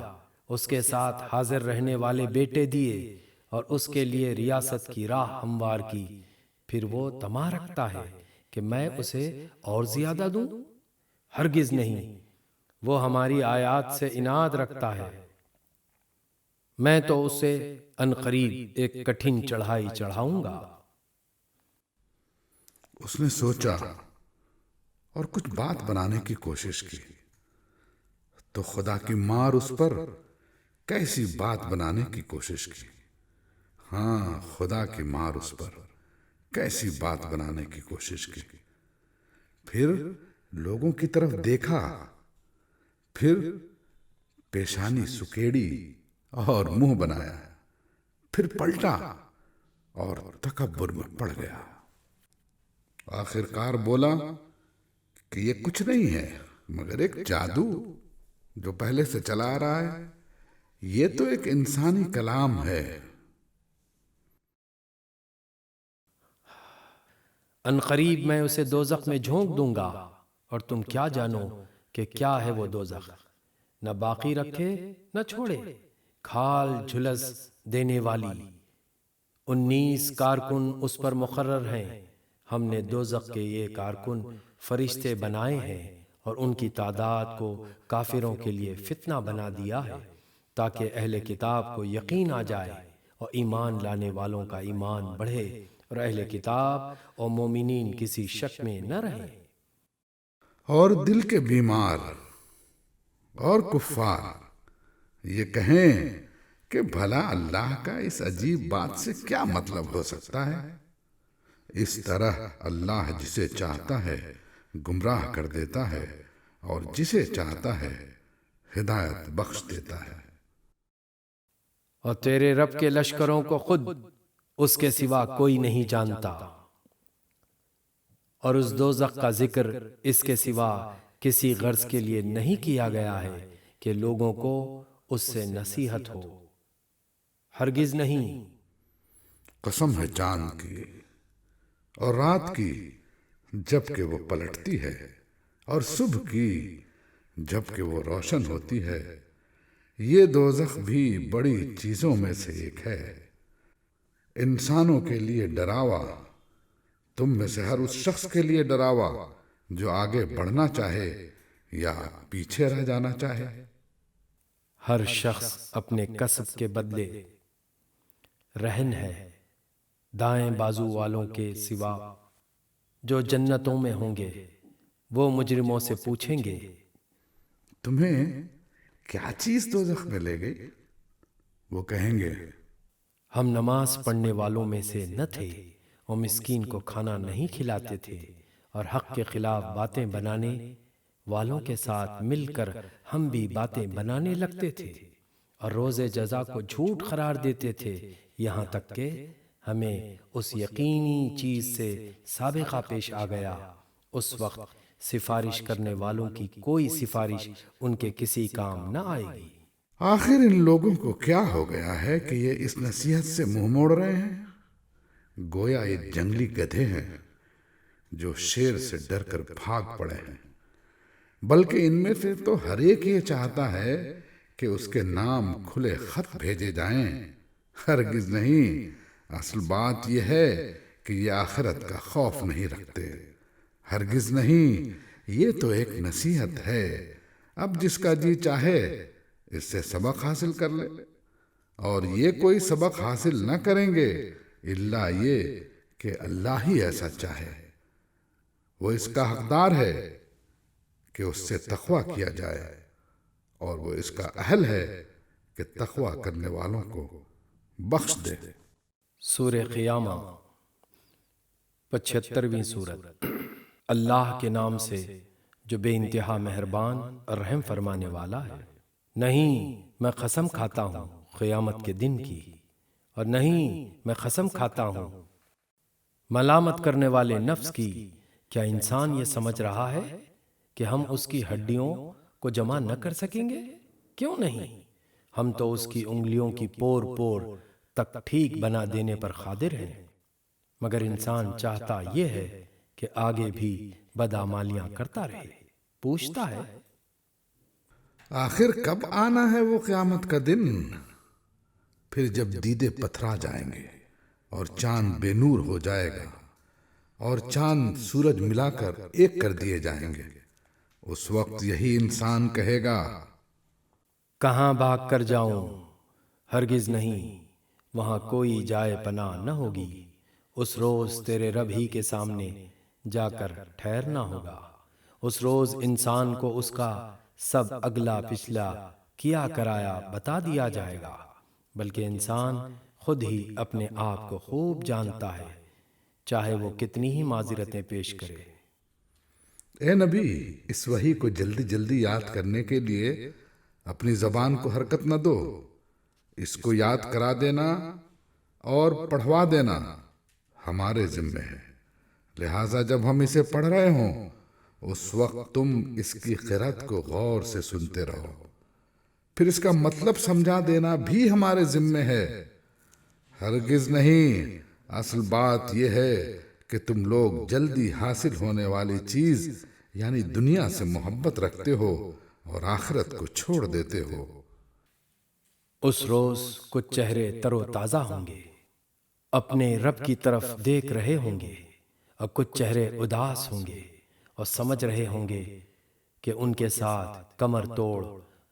B: اس کے ساتھ حاضر رہنے والے بیٹے دیے، اور اس کے لیے ریاست کی راہ ہموار کی۔ پھر وہ طمع رکھتا ہے کہ میں اسے اور زیادہ دوں، ہرگز نہیں، وہ ہماری آیات سے عناد رکھتا ہے، میں تو اسے عنقریب ایک کٹھن چڑھائی چڑھاؤں گا۔
A: اس نے سوچا اور کچھ بات بنانے کی کوشش کی، تو خدا کی مار اس پر کیسی بات بنانے کی کوشش کی۔ ہاں، خدا کی مار اس پر کیسی بات بنانے کی کوشش کی۔ پھر لوگوں کی طرف دیکھا، پھر پیشانی سکیڑی اور منہ بنایا، پھر پلٹا اور تکبر میں پڑ گیا۔ آخر کار بولا کہ یہ کچھ نہیں ہے مگر ایک جادو جو پہلے سے چلا آ رہا ہے، یہ تو ایک انسانی کلام ہے۔
B: عنقریب میں اسے دوزخ میں جھونک دوں گا، اور تم کیا جانو کہ کیا ہے وہ دوزخ، نہ باقی رکھے نہ چھوڑے، کھال جھلس دینے والی۔ 19 کارکن اس پر مقرر ہیں، ہم نے دوزخ کے یہ کارکن فرشتے بنائے ہیں، اور ان کی تعداد کو کافروں کے لیے فتنہ بنا دیا ہے، تاکہ اہل کتاب کو یقین آ جائے اور ایمان لانے والوں کا ایمان بڑھے، اور اہل کتاب اور مومنین کسی شک میں نہ رہیں۔
A: اور دل کے بیمار اور کفار یہ کہیں کہ بھلا اللہ کا اس عجیب بات سے کیا مطلب ہو سکتا ہے؟ اس طرح اللہ جسے چاہتا ہے گمراہ کر دیتا ہے، اور جسے چاہتا ہے ہدایت بخش دیتا ہے۔
B: اور تیرے رب کے لشکروں کو خود اس کے سوا کوئی نہیں جانتا، اور اس دوزخ کا ذکر اس کے سوا کسی غرض کے لیے نہیں کیا گیا ہے کہ لوگوں کو اس سے نصیحت ہو، ہرگز نہیں۔
A: قسم ہے چاند کی اور رات کی جب کہ وہ پلٹتی ہے، اور صبح کی جب کہ وہ روشن ہوتی ہے، یہ دوزخ بھی بڑی چیزوں میں سے ایک ہے، انسانوں کے لیے ڈراوا، تم میں سے ہر اس شخص کے لیے ڈراوا جو آگے بڑھنا چاہے یا پیچھے رہ جانا چاہے۔
B: ہر شخص اپنے کسب کے بدلے رہن ہے، دائیں بازو والوں کے سوا جو جنتوں میں ہوں گے وہ مجرموں سے پوچھیں گے،
A: تمہیں کیا چیز دوزخ میں لے گئی؟ وہ کہیں گے
B: ہم نماز پڑھنے والوں میں سے نہ تھے اور مسکین کو کھانا نہیں کھلاتے تھے اور حق کے خلاف باتیں بنانے والوں کے ساتھ مل کر ہم بھی باتیں بنانے لگتے تھے اور روز جزا کو جھوٹ قرار دیتے تھے، یہاں تک کہ ہمیں اس یقینی چیز سے سابقہ پیش آ گیا، اس وقت سفارش کرنے والوں کی کوئی سفارش ان کے کسی کام نہ آئے گی۔
A: آخر ان لوگوں کو کیا ہو گیا ہے کہ یہ اس نصیحت سے منہ موڑ رہے ہیں؟ گویا یہ جنگلی گدھے ہیں جو شیر سے ڈر کر بھاگ پڑے ہیں، بلکہ ان میں سے تو ہر ایک یہ چاہتا ہے کہ اس کے نام کھلے خط بھیجے جائیں۔ ہرگز نہیں، اصل بات یہ ہے کہ یہ آخرت کا خوف نہیں رکھتے۔ ہرگز نہیں، یہ تو ایک نصیحت ہے، اب جس کا جی چاہے اس سے سبق حاصل کر لے، اور یہ کوئی سبق حاصل نہ کریں گے الا یہ کہ اللہ ہی ایسا چاہے۔ وہ اس کا حقدار ہے کہ اس سے تقویٰ کیا جائے، اور وہ اس کا اہل ہے کہ تقویٰ کرنے والوں کو بخش دے۔
B: سورہ قیامہ 75ویں سورت۔ اللہ کے نام سے جو بے انتہا مہربان اور رحم فرمانے والا ہے۔ نہیں، میں قسم کھاتا ہوں قیامت کے دن کی، اور نہیں میں قسم کھاتا ہوں ملامت کرنے والے نفس کی۔ کیا انسان یہ سمجھ رہا ہے کہ ہم اس کی ہڈیوں کو جمع نہ کر سکیں گے؟ کیوں نہیں، ہم تو اس کی انگلیوں کی پور پور تک ٹھیک بنا دینے پر قادر ہیں، مگر انسان چاہتا یہ ہے کہ آگے بھی بدعمالیاں کرتا رہے۔ پوچھتا ہے
A: آخر کب آنا ہے وہ قیامت کا دن؟ پھر جب دیدے پتھرا جائیں گے اور چاند بے نور ہو جائے گا اور چاند سورج ملا کر ایک کر دیے جائیں گے، اس وقت یہی انسان کہے گا
B: کہاں بھاگ کر جاؤں؟ ہرگز نہیں، وہاں کوئی جائے پناہ نہ ہوگی۔ اس روز تیرے رب ہی کے سامنے جا کر ٹھہرنا ہوگا۔ اس روز انسان کو اس کا سب اگلا پچھلا کیا کرایا بتا دیا جائے گا، بلکہ انسان خود ہی اپنے آپ کو خوب جانتا ہے، چاہے وہ کتنی ہی معذرتیں پیش کرے۔
A: اے نبی، اس وحی کو جلدی جلدی یاد کرنے کے لیے اپنی زبان کو حرکت نہ دو۔ اس کو یاد کرا دینا اور پڑھوا دینا ہمارے ذمہ ہے، لہٰذا جب ہم اسے پڑھ رہے ہوں اس وقت تم اس کی قرأت کو غور سے سنتے رہو، پھر اس کا مطلب سمجھا دینا بھی ہمارے ذمہ ہے۔ ہرگز نہیں، اصل بات یہ ہے کہ تم لوگ جلدی حاصل ہونے والی چیز یعنی دنیا سے محبت رکھتے ہو اور آخرت کو چھوڑ دیتے ہو۔
B: اس روز کچھ چہرے تر و تازہ ہوں گے، اپنے رب کی طرف دیکھ رہے ہوں گے، اور کچھ چہرے اداس ہوں گے اور سمجھ رہے ہوں گے کہ ان کے ساتھ کمر توڑ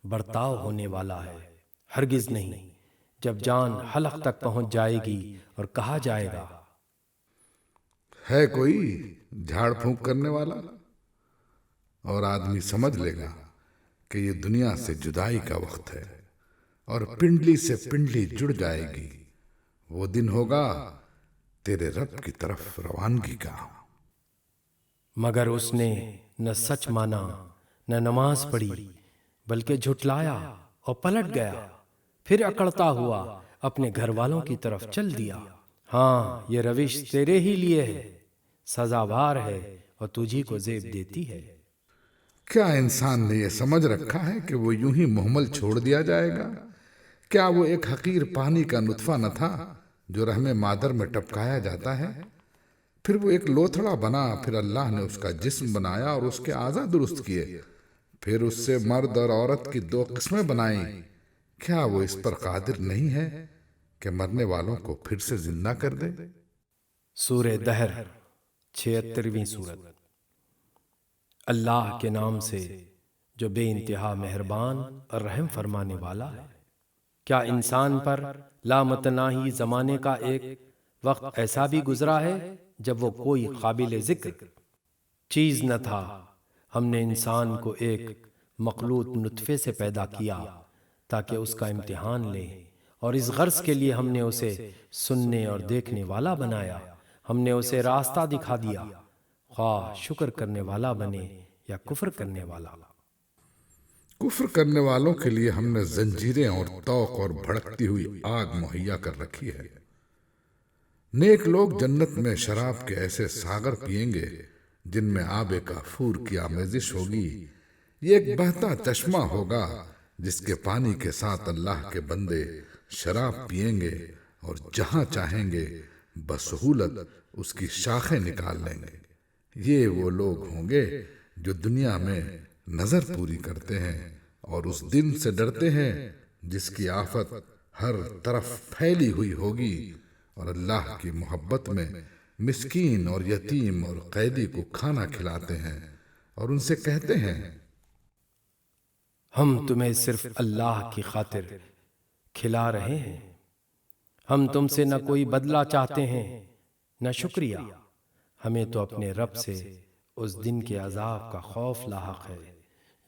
B: برتاؤ ہونے والا ہے۔ ہرگز نہیں، جب جان حلق تک پہنچ جائے گی اور کہا جائے گا
A: ہے کوئی جھاڑ پھونک کرنے والا، اور آدمی سمجھ لے گا کہ یہ دنیا سے جدائی کا وقت ہے، اور پنڈلی سے پنڈلی جڑ جائے گی۔ وہ دن ہوگا تیرے رب کی طرف روانگی کا۔
B: مگر اس نے نہ سچ مانا نہ نماز پڑھی، بلکہ جھٹلایا اور پلٹ گیا، پھر اکڑتا ہوا اپنے گھر والوں کی طرف چل دیا۔ ہاں، یہ روش تیرے ہی لیے ہے، سزاوار ہے اور تجھی کو زیب دیتی ہے۔
A: کیا انسان نے یہ سمجھ رکھا ہے کہ وہ یوں ہی محمل چھوڑ دیا جائے گا؟ کیا وہ ایک حقیر پانی کا نطفہ نہ تھا جو رحم مادر میں ٹپکایا جاتا ہے، پھر وہ ایک لوتھڑا بنا، پھر اللہ نے اس کا جسم بنایا اور اس کے اعضاء درست کیے، پھر اس سے مرد اور عورت کی دو قسمیں بنائیں۔ کیا وہ اس پر قادر نہیں ہے کہ مرنے والوں کو پھر سے زندہ کر دے؟
B: سورہ دہر 76ویں سورت۔ اللہ کے نام سے جو بے انتہا مہربان اور رحم فرمانے والا ہے۔ کیا انسان پر لامتناہی زمانے کا ایک وقت ایسا بھی گزرا ہے جب وہ کوئی قابل ذکر چیز نہ تھا؟ ہم نے انسان کو ایک مخلوط نطفے سے پیدا کیا تاکہ اس کا امتحان لے، اور اس غرض کے لیے ہم نے اسے سننے اور دیکھنے والا بنایا، ہم نے اسے راستہ دکھا دیا، خواہ شکر کرنے والا بنے یا کفر کرنے والا۔
A: کفر کرنے والوں کے لیے ہم نے زنجیریں اور طوق اور بھڑکتی ہوئی آگ مہیا کر رکھی ہے۔ نیک لوگ جنت میں شراب کے ایسے ساغر پئیں گے جن میں آب کافور کی آمیزش ہوگی۔ یہ ایک بہتا چشمہ ہوگا جس کے پانی کے ساتھ اللہ کے بندے شراب پئیں گے اور جہاں چاہیں گے بسہولت اس کی شاخیں نکال لیں گے۔ یہ وہ لوگ ہوں گے جو دنیا میں نظر پوری کرتے ہیں اور اس دن سے ڈرتے ہیں جس کی آفت ہر طرف پھیلی ہوئی ہوگی، اور اللہ کی محبت میں مسکین اور یتیم اور قیدی کو کھانا کھلاتے ہیں اور ان سے کہتے ہیں
B: ہم تمہیں صرف اللہ کی خاطر کھلا رہے ہیں، ہم تم سے نہ کوئی بدلہ چاہتے ہیں نہ شکریہ، ہمیں تو اپنے رب سے اس دن کے عذاب کا خوف لاحق ہے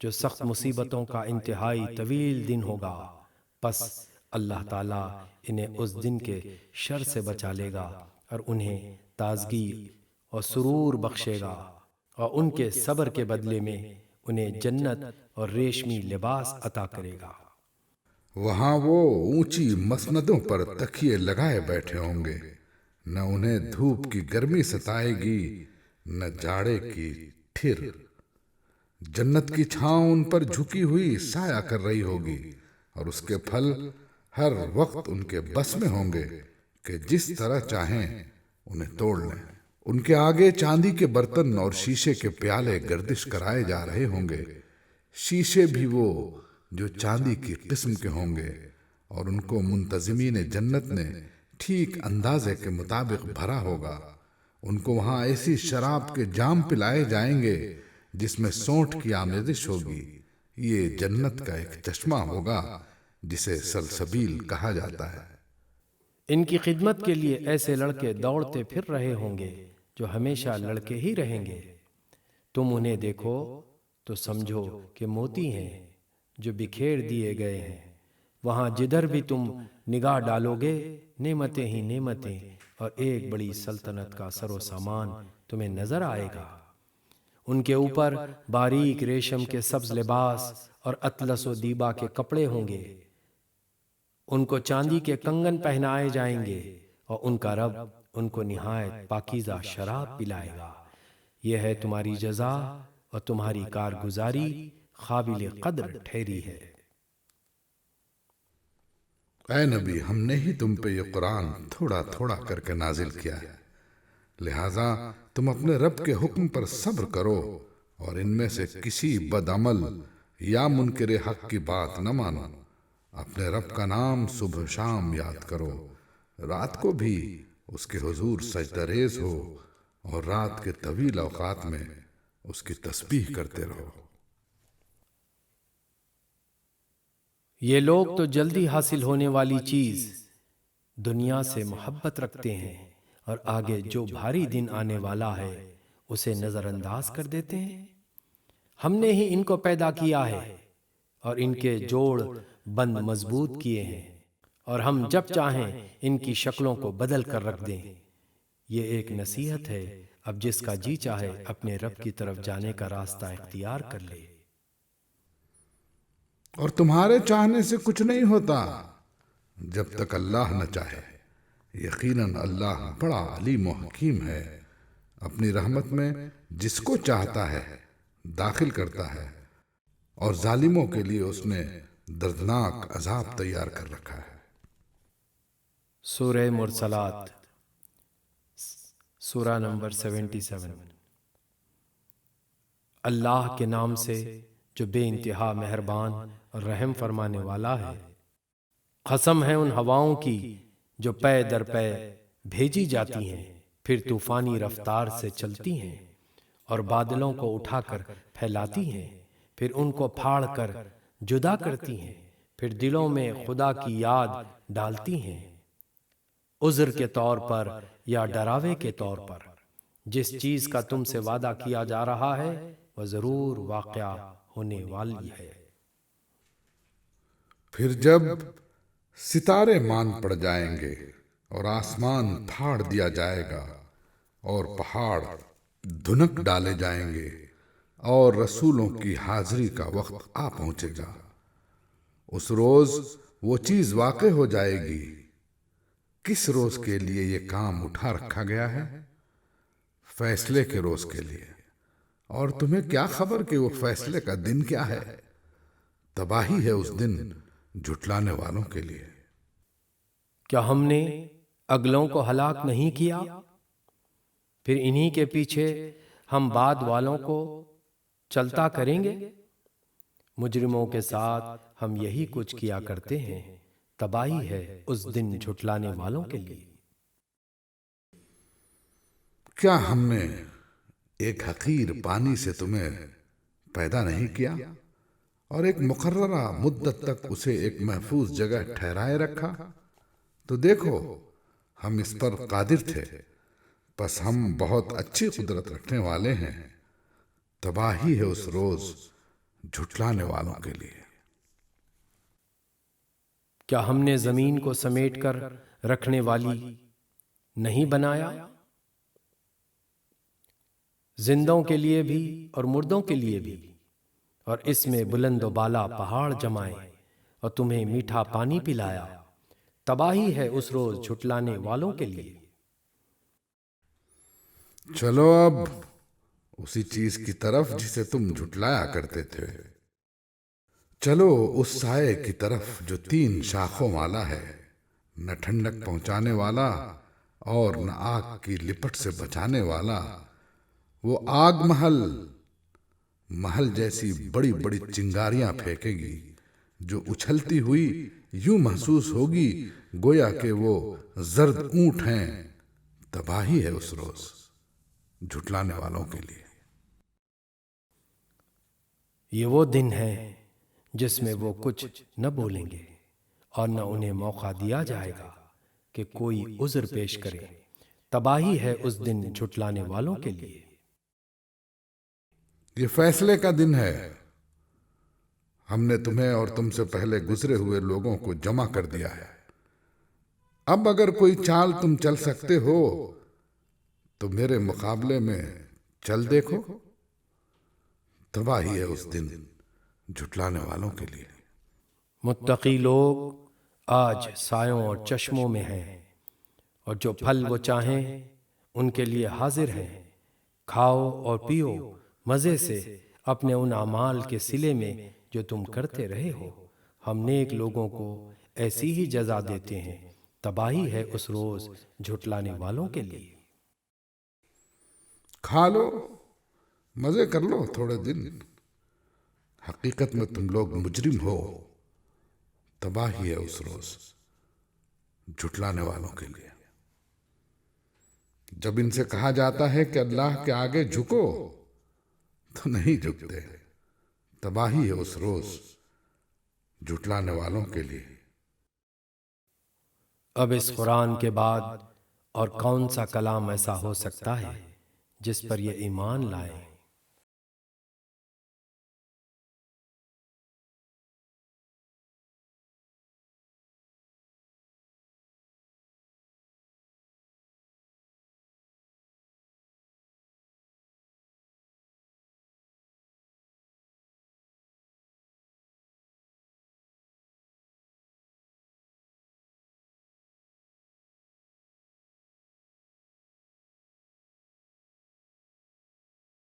B: جو سخت مصیبتوں کا انتہائی طویل دن ہوگا۔ پس اللہ تعالیٰ انہیں اس دن کے شر سے بچا لے گا اور انہیں تازگی اور سرور بخشے گا، اور ان کے صبر کے بدلے میں انہیں جنت اور ریشمی لباس عطا کرے گا۔
A: وہاں وہ اونچی مسندوں پر تکیے لگائے بیٹھے ہوں گے، نہ انہیں دھوپ کی گرمی ستائے گی نہ جاڑے کی ٹھر۔ جنت کی چھاؤں ان پر جھکی ہوئی سایہ کر رہی ہوگی، اور اس کے پھل ہر وقت ان کے بس میں ہوں گے کہ جس طرح چاہیں انہیں توڑ لیں۔ ان کے آگے چاندی کے برتن اور شیشے کے پیالے گردش کرائے جا رہے ہوں گے، شیشے بھی وہ جو چاندی کی قسم کے ہوں گے، اور ان کو منتظمین جنت نے ٹھیک اندازے کے مطابق بھرا ہوگا۔ ان کو وہاں ایسی شراب کے جام پلائے جائیں گے جس میں سونٹ کی آمیزش ہوگی۔ یہ جنت کا ایک چشمہ ہوگا جسے سلسبیل کہا جاتا ہے۔
B: ان کی خدمت کے لیے ایسے لڑکے دوڑتے پھر رہے ہوں گے جو ہمیشہ لڑکے ہی رہیں گے۔ تم انہیں دیکھو تو سمجھو کہ موتی ہیں جو بکھیر دیے گئے ہیں، وہاں جدھر بھی تم نگاہ ڈالو گے نعمتیں ہی نعمتیں اور ایک بڑی سلطنت کا سر و سامان تمہیں نظر آئے گا۔ ان کے اوپر باریک ریشم کے سبز لباس اور اطلس و دیبا کے کپڑے ہوں گے، ان کو چاندی کے کنگن پہنائے جائیں گے، اور ان کا رب ان کو نہایت پاکیزہ شراب پلائے گا۔ یہ ہے تمہاری جزا اور تمہاری کارگزاری قابل قدر ٹھہری ہے۔
A: اے نبی، ہم نے ہی تم پہ یہ قرآن تھوڑا تھوڑا کر کے نازل کیا ہے، لہٰذا تم اپنے رب کے حکم پر صبر کرو اور ان میں سے کسی بد عمل یا منکر حق کی بات نہ مانو۔ اپنے رب کا نام صبح شام یاد کرو، رات کو بھی اس کے حضور سجدہ ریز ہو اور رات کے طویل اوقات میں اس کی تسبیح کرتے رہو۔
B: یہ لوگ تو جلدی حاصل ہونے والی چیز دنیا سے محبت رکھتے ہیں، اور آگے جو بھاری دن آنے والا ہے اسے نظر انداز کر دیتے ہیں۔ ہم نے ہی ان کو پیدا کیا ہے اور ان کے جوڑ بند مضبوط کیے ہیں، اور ہم جب چاہیں ان کی شکلوں کو بدل کر رکھ دیں۔ یہ ایک نصیحت ہے، اب جس کا جی چاہے اپنے رب کی طرف جانے کا راستہ اختیار کر لے۔
A: اور تمہارے چاہنے سے کچھ نہیں ہوتا جب تک اللہ نہ چاہے۔ یقیناً اللہ بڑا علیم و حکیم ہے، اپنی رحمت میں جس کو چاہتا ہے داخل کرتا ہے، اور ظالموں کے لیے اس نے دردناک عذاب تیار کر رکھا ہے۔
B: سورہ مرسلات، سورہ نمبر 77۔ اللہ کے نام سے جو بے انتہا مہربان اور رحم فرمانے والا ہے۔ قسم ہے ان ہواؤں کی جو پے در پے بھیجی جاتی ہیں، پھر طوفانی رفتار سے چلتی ہیں، اور بادلوں کو اٹھا کر پھیلاتی ہیں، پھر ان کو پھاڑ کر جدا کرتی ہیں، پھر دلوں میں خدا کی یاد ڈالتی ہیں، عذر کے طور پر یا ڈراوے کے طور پر۔ جس چیز کا تم سے وعدہ کیا جا رہا ہے وہ ضرور واقعہ ہونے والی ہے۔
A: پھر جب ستارے مان پڑ جائیں گے اور آسمان پھاڑ دیا جائے گا اور پہاڑ دھنک ڈالے جائیں گے اور رسولوں کی حاضری کا وقت آ پہنچے گا، اس روز وہ چیز واقع ہو جائے گی۔ کس روز کے لیے یہ کام اٹھا رکھا گیا ہے؟ فیصلے کے روز کے لیے۔ اور تمہیں کیا خبر کہ وہ فیصلے کا دن کیا ہے؟ تباہی ہے اس دن جھٹلانے والوں کے لیے۔
B: کیا ہم نے اگلوں کو ہلاک نہیں کیا؟ پھر انہی کے پیچھے ہم بعد والوں کو چلتا کریں گے۔ مجرموں کے ساتھ ہم یہی کچھ کیا کرتے ہیں۔ تباہی ہے اس دن جھٹلانے والوں کے لیے۔
A: کیا ہم نے ایک حقیر پانی سے تمہیں پیدا نہیں کیا اور ایک مقررہ مدت تک اسے ایک محفوظ جگہ ٹھہرائے رکھا؟ تو دیکھو ہم اس پر قادر تھے، پس ہم بہت اچھی قدرت رکھنے والے ہیں۔ تباہی ہے اس روز جھٹلانے والوں کے لیے۔
B: کیا ہم نے زمین کو سمیٹ کر رکھنے والی نہیں بنایا؟ زندوں کے لیے بھی اور مردوں کے لیے بھی، اور اس میں بلند و بالا پہاڑ جمائے اور تمہیں میٹھا پانی پلایا۔ تباہی ہے اس روز جھٹلانے والوں کے لیے۔
A: چلو اب اسی چیز کی طرف جسے تم جھٹلایا کرتے تھے، چلو اس سائے کی طرف جو 3 شاخوں والا ہے، نہ ٹھنڈک پہنچانے والا اور نہ آگ کی لپٹ سے بچانے والا۔ وہ آگ محل جیسی بڑی بڑی چنگاریاں پھینکے گی جو اچھلتی ہوئی یوں محسوس ہوگی گویا کہ وہ زرد اونٹ ہیں۔ تباہی ہے اس روز جھٹلانے والوں کے لیے۔
B: یہ وہ دن ہے جس میں وہ کچھ نہ بولیں گے اور نہ انہیں موقع دیا جائے گا کہ کوئی عذر پیش کرے۔ تباہی ہے اس دن جھٹلانے والوں کے لیے۔
A: یہ فیصلے کا دن ہے۔ ہم نے تمہیں اور تم سے پہلے گزرے ہوئے لوگوں کو جمع کر دیا ہے۔ اب اگر کوئی چال تم چل سکتے ہو تو میرے مقابلے میں چل دیکھو۔ تباہی ہے اس دن جھٹلانے والوں کے لیے۔
B: متقی لوگ آج سایوں اور چشموں میں ہیں، اور جو پھل وہ چاہیں ان کے لیے حاضر ہیں۔ کھاؤ اور پیو مزے سے اپنے ان اعمال کے صلے میں جو تم کرتے رہے ہو۔ ہم نیک لوگوں کو ایسی ہی جزا دیتے ہیں۔ تباہی ہے اس روز جھٹلانے والوں کے لیے۔
A: کھا لو، مزے کر لو تھوڑے دن، حقیقت میں تم لوگ مجرم ہو۔ تباہی ہے اس روز جھٹلانے والوں کے لیے۔ جب ان سے کہا جاتا ہے کہ اللہ کے آگے جھکو تو نہیں جھکتے۔ تباہی ہے اس روز جھٹلانے والوں کے لیے۔
B: اب اس قرآن کے بعد اور کون سا کلام ایسا ہو سکتا ہے جس پر یہ ایمان لائیں؟